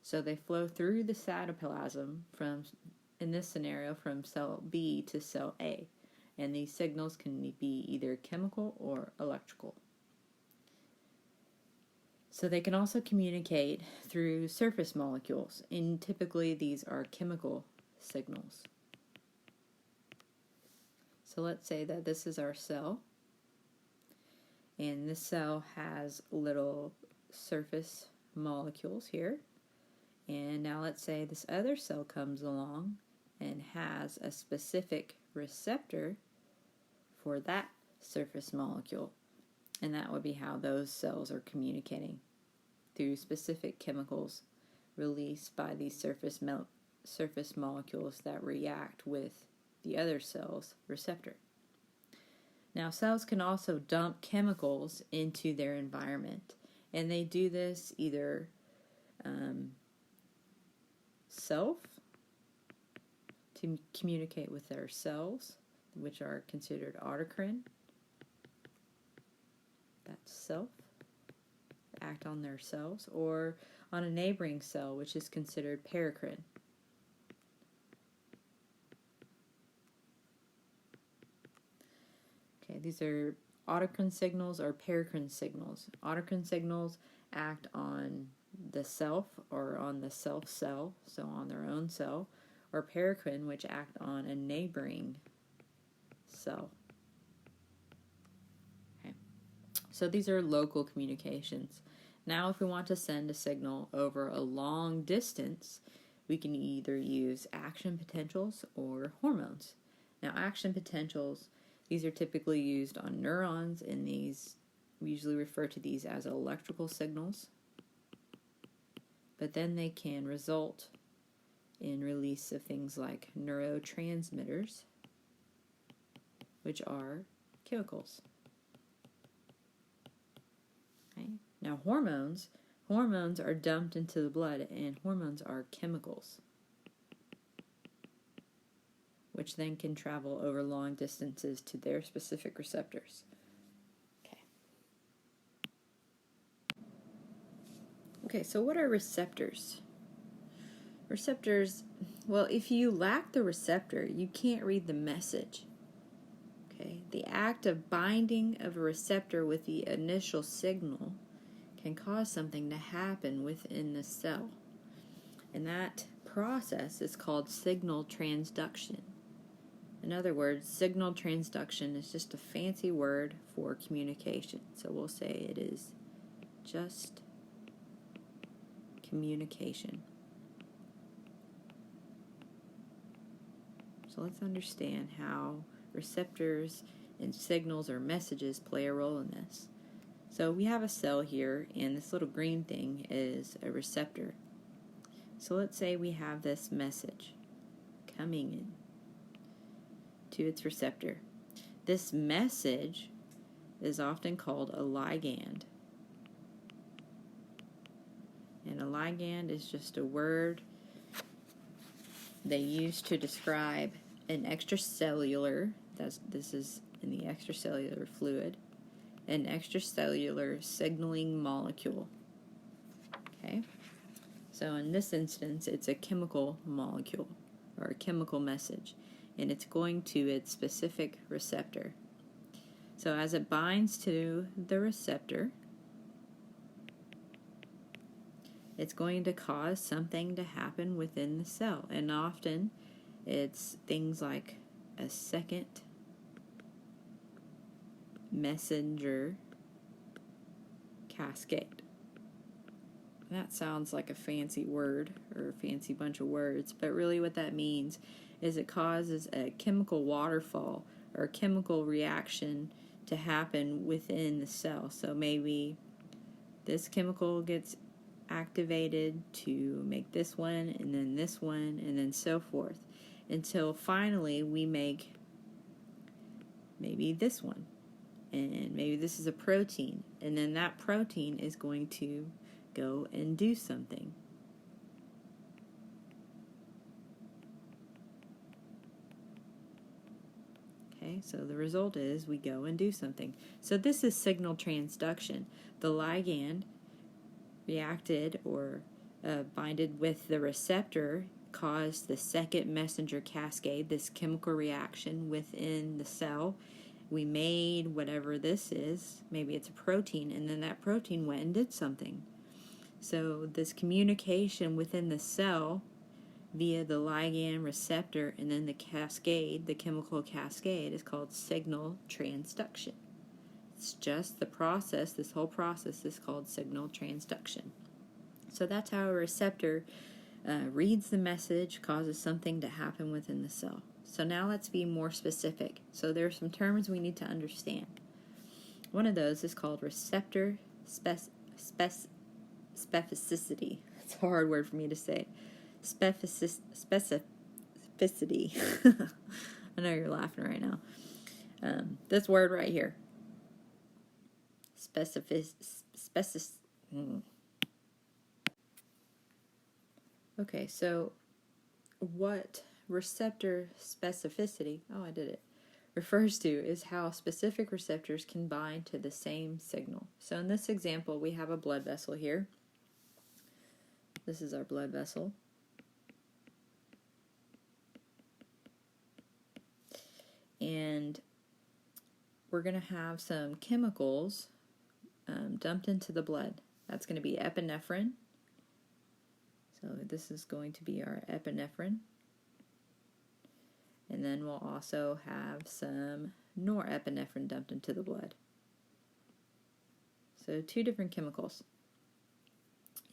So they flow through the cytoplasm from, in this scenario, from cell B to cell A. And these signals can be either chemical or electrical. So they can also communicate through surface molecules, and typically these are chemical signals. So let's say that this is our cell, and this cell has little surface molecules here. And now let's say this other cell comes along and has a specific receptor for that surface molecule. And that would be how those cells are communicating, through specific chemicals released by these surface molecules that react with the other cell's receptor. Now, cells can also dump chemicals into their environment, and they do this either self, to communicate with their cells, which are considered autocrine. That's self, act on their cells, or on a neighboring cell, which is considered paracrine. Okay, these are autocrine signals or paracrine signals. Autocrine signals act on the self or on the self cell, so on their own cell, or paracrine, which act on a neighboring cell. Okay. So these are local communications. Now if we want to send a signal over a long distance, we can either use action potentials or hormones. Now action potentials, these are typically used on neurons, and these, we usually refer to these as electrical signals. But then they can result in release of things like neurotransmitters, which are chemicals. Okay. Now hormones are dumped into the blood, and hormones are chemicals, which then can travel over long distances to their specific receptors. Okay, so what are receptors? Receptors, well, if you lack the receptor, you can't read the message. Okay? The act of binding of a receptor with the initial signal can cause something to happen within the cell. And that process is called signal transduction. In other words, signal transduction is just a fancy word for communication. So we'll say it is just communication. So let's understand how receptors and signals or messages play a role in this. So we have a cell here, and this little green thing is a receptor. So let's say we have this message coming in to its receptor. This message is often called a ligand. And a ligand is just a word they use to describe an extracellular, this is in the extracellular fluid, an extracellular signaling molecule. Okay? So in this instance, it's a chemical molecule or a chemical message, and it's going to its specific receptor. So as it binds to the receptor, it's going to cause something to happen within the cell. And often it's things like a second messenger cascade. That sounds like a fancy word or a fancy bunch of words, but really what that means is it causes a chemical waterfall or a chemical reaction to happen within the cell. So maybe this chemical gets activated to make this one, and then so forth, until finally we make maybe this one, and maybe this is a protein, and then that protein is going to go and do something. Okay, so the result is we go and do something. So this is signal transduction. The ligand reacted or binded with the receptor caused the second messenger cascade, this chemical reaction within the cell. We made whatever this is, maybe it's a protein, and then that protein went and did something. So this communication within the cell via the ligand receptor and then the cascade, the chemical cascade, is called signal transduction. It's just the process, this whole process is called signal transduction. So that's how a receptor reads the message, causes something to happen within the cell. So now let's be more specific. So there are some terms we need to understand. One of those is called receptor specificity. It's a hard word for me to say. Specificity. I know you're laughing right now. This word right here. Okay, so what receptor specificity, refers to is how specific receptors can bind to the same signal. So in this example, we have a blood vessel here. This is our blood vessel. And we're going to have some chemicals dumped into the blood. That's going to be epinephrine. So this is going to be our epinephrine. And then we'll also have some norepinephrine dumped into the blood. So two different chemicals.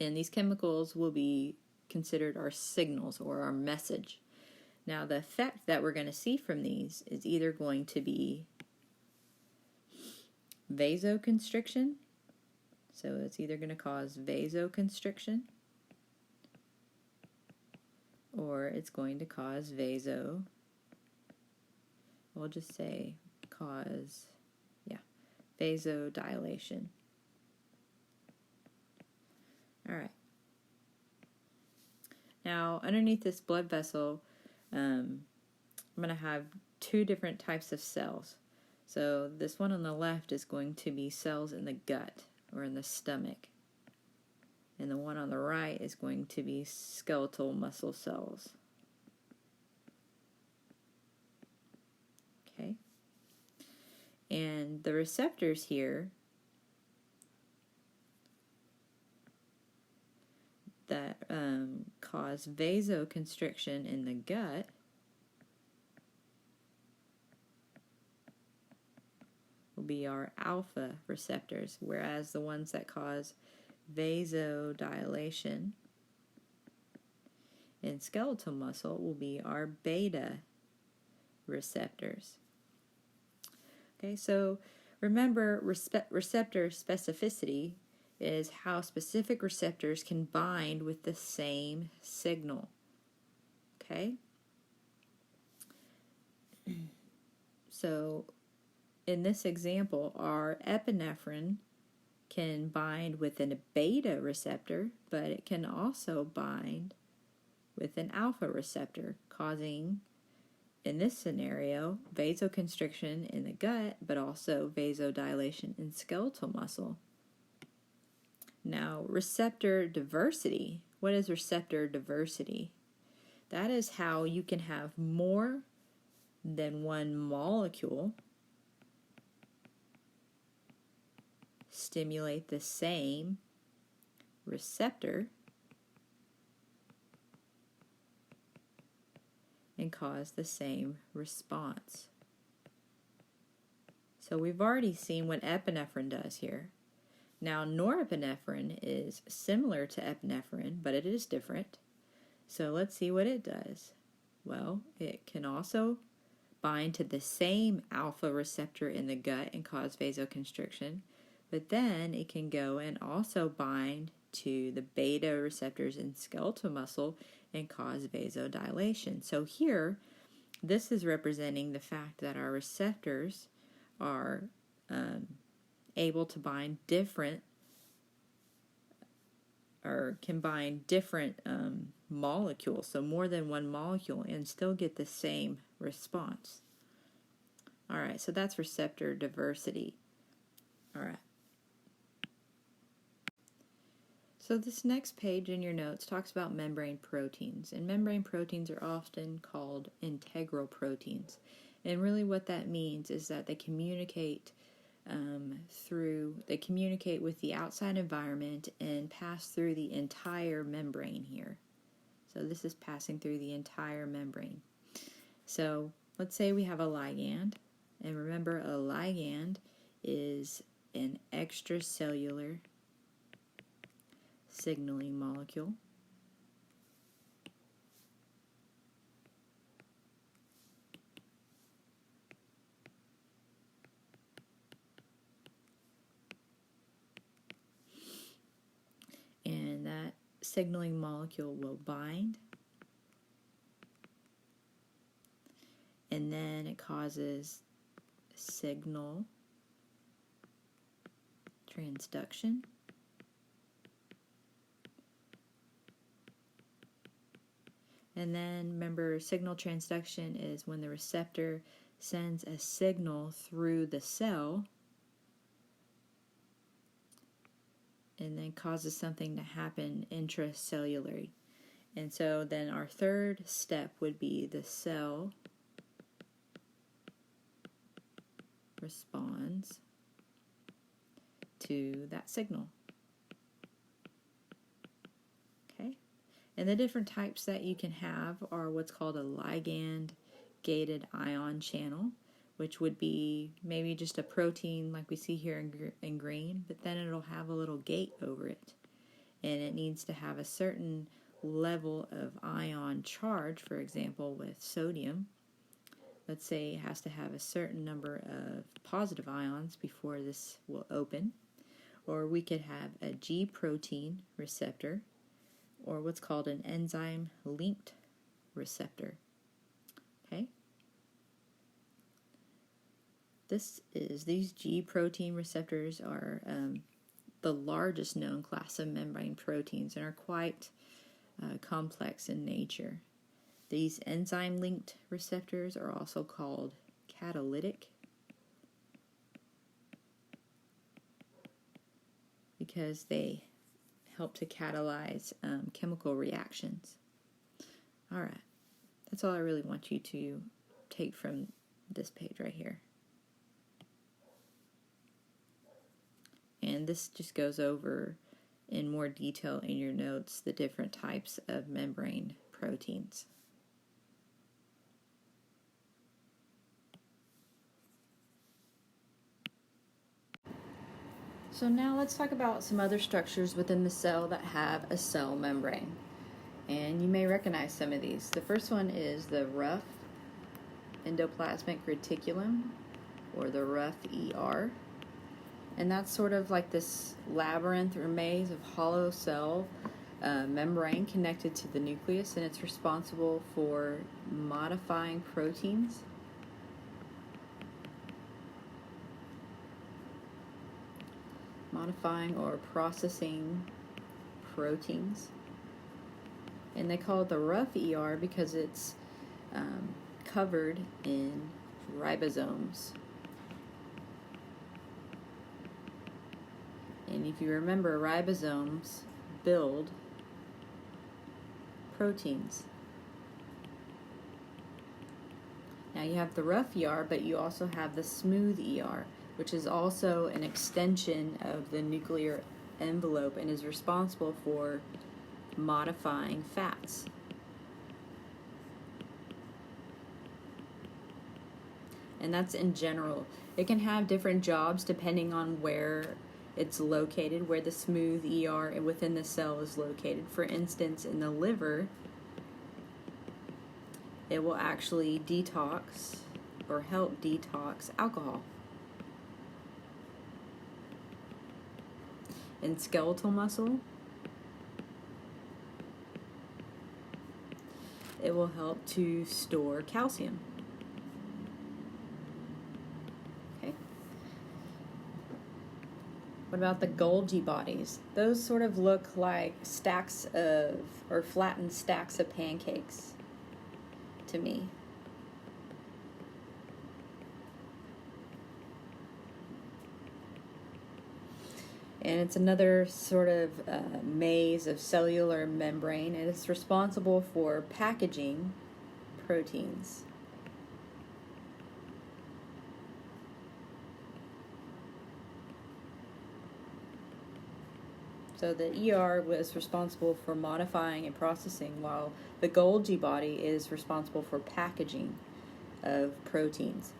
And these chemicals will be considered our signals or our message. Now the effect that we're going to see from these is either going to be vasoconstriction. So it's either going to cause vasoconstriction or it's going to cause we'll just say vasodilation. All right. Now, underneath this blood vessel, I'm going to have two different types of cells. So this one on the left is going to be cells in the gut or in the stomach. and the one on the right is going to be skeletal muscle cells. Okay, and the receptors here that cause vasoconstriction in the gut will be our alpha receptors, whereas the ones that cause vasodilation in skeletal muscle will be our beta receptors. Okay, so remember, receptor specificity is how specific receptors can bind with the same signal. Okay? So in this example, our epinephrine can bind with a beta receptor, but it can also bind with an alpha receptor, causing, in this scenario, vasoconstriction in the gut, but also vasodilation in skeletal muscle. Now, receptor diversity. What is receptor diversity? That is how you can have more than one molecule stimulate the same receptor and cause the same response. So we've already seen what epinephrine does here. Now, norepinephrine is similar to epinephrine, but it is different. So let's see what it does. Well, it can also bind to the same alpha receptor in the gut and cause vasoconstriction, but then it can go and also bind to the beta receptors in skeletal muscle and cause vasodilation. So here, this is representing the fact that our receptors are able to bind different, or can bind different molecules, so more than one molecule, and still get the same response. All right, so that's receptor diversity. All right. So this next page in your notes talks about membrane proteins, and membrane proteins are often called integral proteins. And really what that means is that they communicate with the outside environment and pass through the entire membrane here. So this is passing through the entire membrane. So let's say we have a ligand, and remember, a ligand is an extracellular signaling molecule. And that signaling molecule will bind, and then it causes signal transduction, and then remember, signal transduction is when the receptor sends a signal through the cell and then causes something to happen intracellularly. And so then our third step would be the cell responds to that signal. Okay? And the different types that you can have are what's called a ligand-gated ion channel, which would be maybe just a protein like we see here in green, but then it'll have a little gate over it. And it needs to have a certain level of ion charge, for example, with sodium. Let's say it has to have a certain number of positive ions before this will open. Or we could have a G protein receptor, or what's called an enzyme-linked receptor. Okay? These G protein receptors are the largest known class of membrane proteins and are quite complex in nature. These enzyme-linked receptors are also called catalytic because they help to catalyze chemical reactions. All right, that's all I really want you to take from this page right here. And this just goes over in more detail in your notes the different types of membrane proteins. So now let's talk about some other structures within the cell that have a cell membrane. And you may recognize some of these. The first one is the rough endoplasmic reticulum, or the rough ER. And that's sort of like this labyrinth or maze of hollow cell membrane connected to the nucleus, and it's responsible for modifying proteins. Modifying or processing proteins. And they call it the rough ER because it's covered in ribosomes. And if you remember, ribosomes build proteins. Now you have the rough ER, but you also have the smooth ER, which is also an extension of the nuclear envelope and is responsible for modifying fats. And that's in general. It can have different jobs depending on where it's located, where the smooth ER within the cell is located. For instance, in the liver, it will actually detox or help detox alcohol. In skeletal muscle, it will help to store calcium. Okay. What about the Golgi bodies? Those sort of look like stacks of, or flattened stacks of pancakes to me. And it's another sort of maze of cellular membrane, and it's responsible for packaging proteins. So the ER was responsible for modifying and processing, while the Golgi body is responsible for packaging of proteins.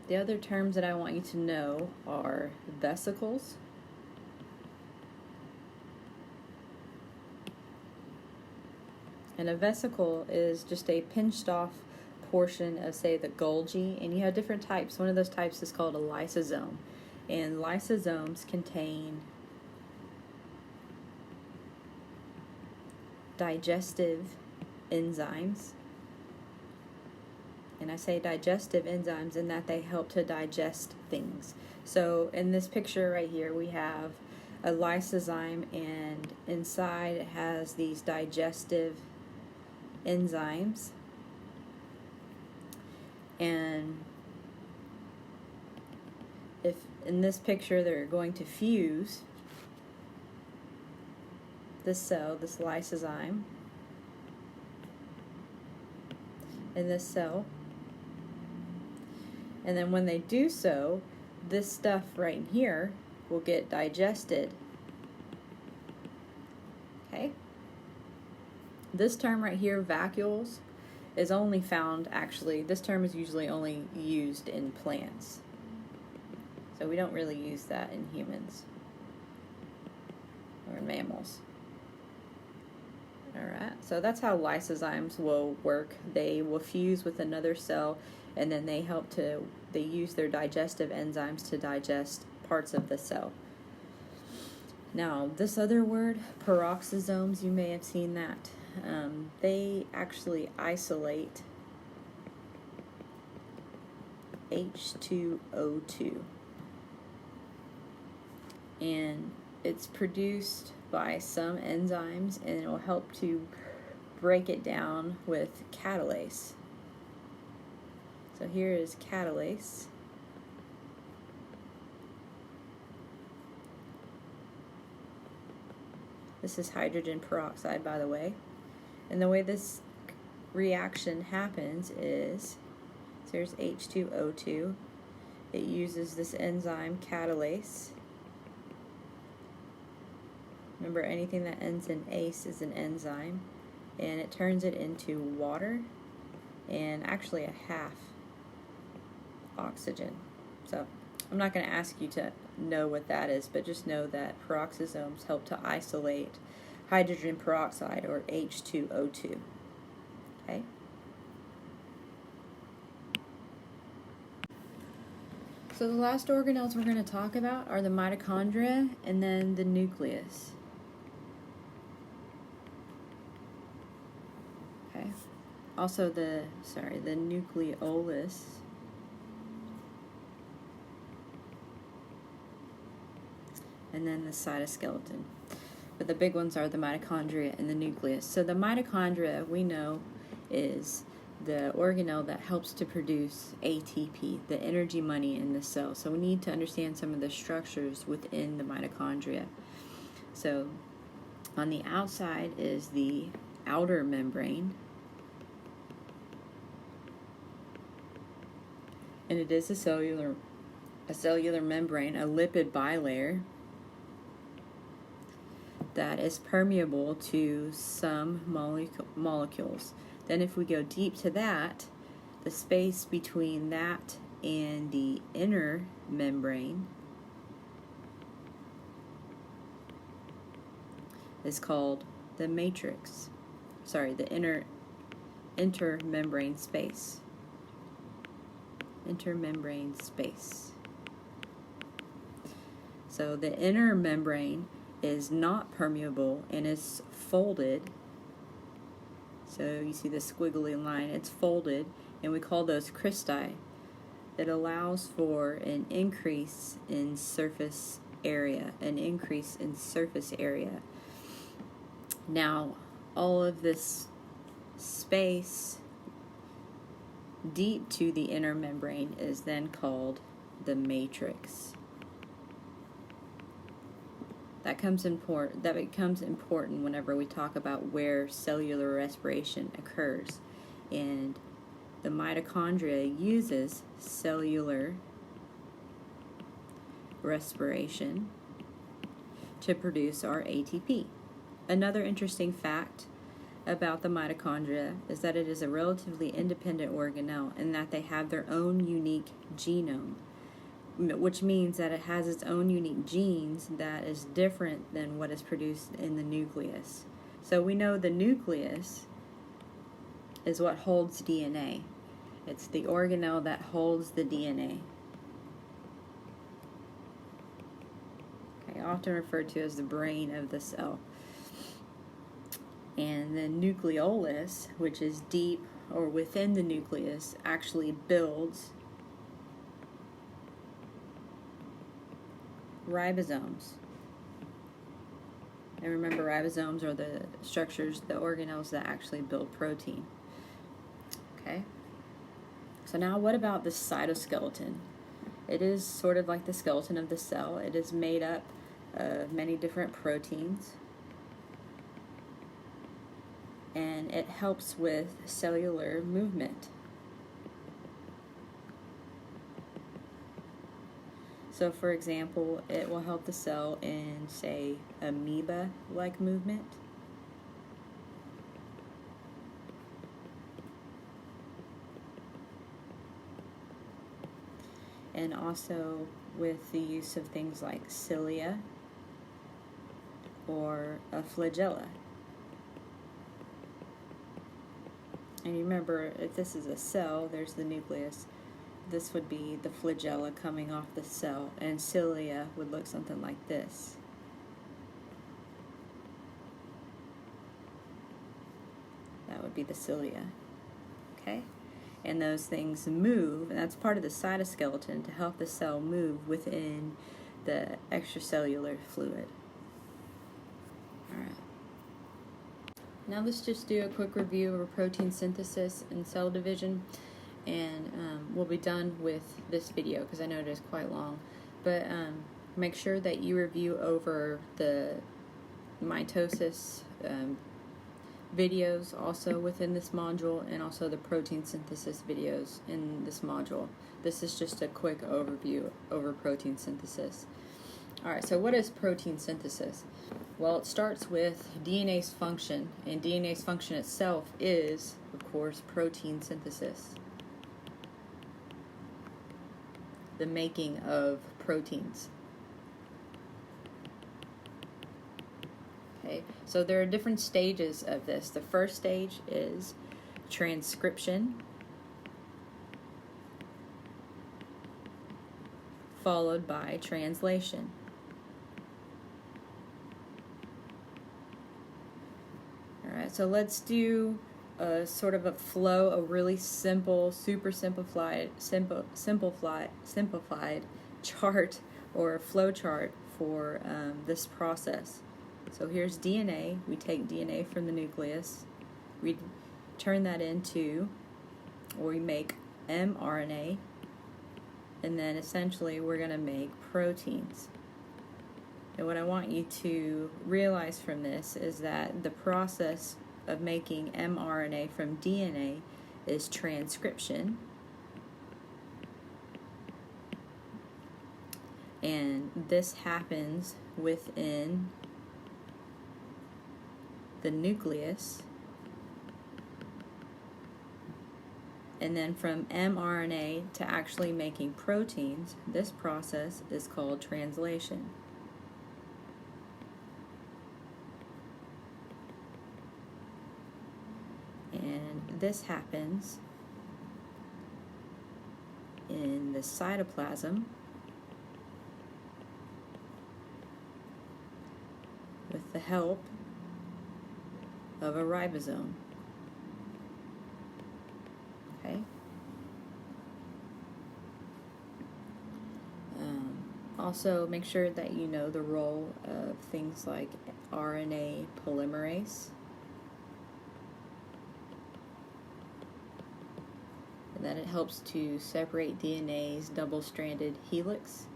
The other terms that I want you to know are vesicles, and a vesicle is just a pinched off portion of, say, the Golgi, and you have different types. One of those types is called a lysosome, and lysosomes contain digestive enzymes. And I say digestive enzymes in that they help to digest things. So in this picture right here, we have a lysozyme, and inside it has these digestive enzymes. And if in this picture they're going to fuse this cell, this lysozyme, in this cell, and then when they do so, this stuff right here will get digested. Okay? This term right here, vacuoles, is only found, actually, this term is usually only used in plants. So we don't really use that in humans or in mammals. Alright, so that's how lysozymes will work. They will fuse with another cell, and then they use their digestive enzymes to digest parts of the cell. Now, this other word, peroxisomes, you may have seen that. They actually isolate H2O2. And it's produced by some enzymes, and it will help to break it down with catalase. So here is catalase. This is hydrogen peroxide, by the way. And the way this reaction happens is, so here's H2O2. It uses this enzyme catalase. Remember, anything that ends in ase is an enzyme. And it turns it into water and actually a half oxygen. So I'm not going to ask you to know what that is, but just know that peroxisomes help to isolate hydrogen peroxide, or H2O2. Okay? So the last organelles we're going to talk about are the mitochondria and then the nucleus. Okay. Also the nucleolus. And then the cytoskeleton. But the big ones are the mitochondria and the nucleus. So the mitochondria, we know, is the organelle that helps to produce ATP, the energy money in the cell. So we need to understand some of the structures within the mitochondria. So on the outside is the outer membrane. And it is a cellular membrane, a lipid bilayer that is permeable to some molecules. Then if we go deep to that, the space between that and the inner membrane is called the matrix. The intermembrane space. Intermembrane space. So the inner membrane is not permeable and is folded. So you see the squiggly line, it's folded, and we call those cristae. It allows for an increase in surface area, Now, all of this space deep to the inner membrane is then called the matrix. That becomes important whenever we talk about where cellular respiration occurs. And the mitochondria uses cellular respiration to produce our ATP. Another interesting fact about the mitochondria is that it is a relatively independent organelle in that they have their own unique genome, which means that it has its own unique genes that is different than what is produced in the nucleus. So we know the nucleus is what holds DNA. It's the organelle that holds the DNA. Okay, often referred to as the brain of the cell. And the nucleolus, which is deep or within the nucleus, actually builds ribosomes. And remember, ribosomes are the structures, the organelles that actually build protein. Okay? So now what about the cytoskeleton? It is sort of like the skeleton of the cell. It is made up of many different proteins. And it helps with cellular movement. So for example, it will help the cell in, say, amoeba-like movement. And also with the use of things like cilia or a flagella. And remember, if this is a cell, there's the nucleus. This would be the flagella coming off the cell, and cilia would look something like this. That would be the cilia. Okay? And those things move, and that's part of the cytoskeleton to help the cell move within the extracellular fluid. Alright. Now let's just do a quick review of protein synthesis and cell division. And we'll be done with this video because I know it is quite long. But make sure that you review over the mitosis videos also within this module, and also the protein synthesis videos in this module. This is just a quick overview over protein synthesis. Alright, so what is protein synthesis? Well, it starts with DNA's function, and DNA's function itself is, of course, protein synthesis. The making of proteins. Okay, so there are different stages of this. The first stage is transcription, followed by translation. Alright, so let's do a sort of a flow, a really simple, super simplified chart or flow chart for this process. So here's DNA. We take DNA from the nucleus. We turn that into, or we make mRNA, and then essentially we're going to make proteins. And what I want you to realize from this is that the process of making mRNA from DNA is transcription. And this happens within the nucleus. And then from mRNA to actually making proteins, this process is called translation. And this happens in the cytoplasm with the help of a ribosome. Okay? Also, make sure that you know the role of things like RNA polymerase, and that it helps to separate DNA's double-stranded helix.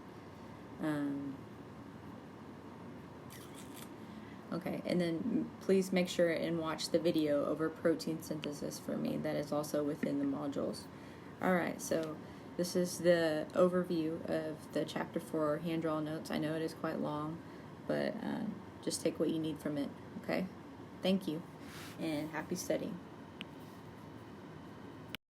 Okay, and then please make sure and watch the video over protein synthesis for me. That is also within the modules. Alright, so this is the overview of the Chapter 4 hand-drawn notes. I know it is quite long, but just take what you need from it, okay? Thank you, and happy studying.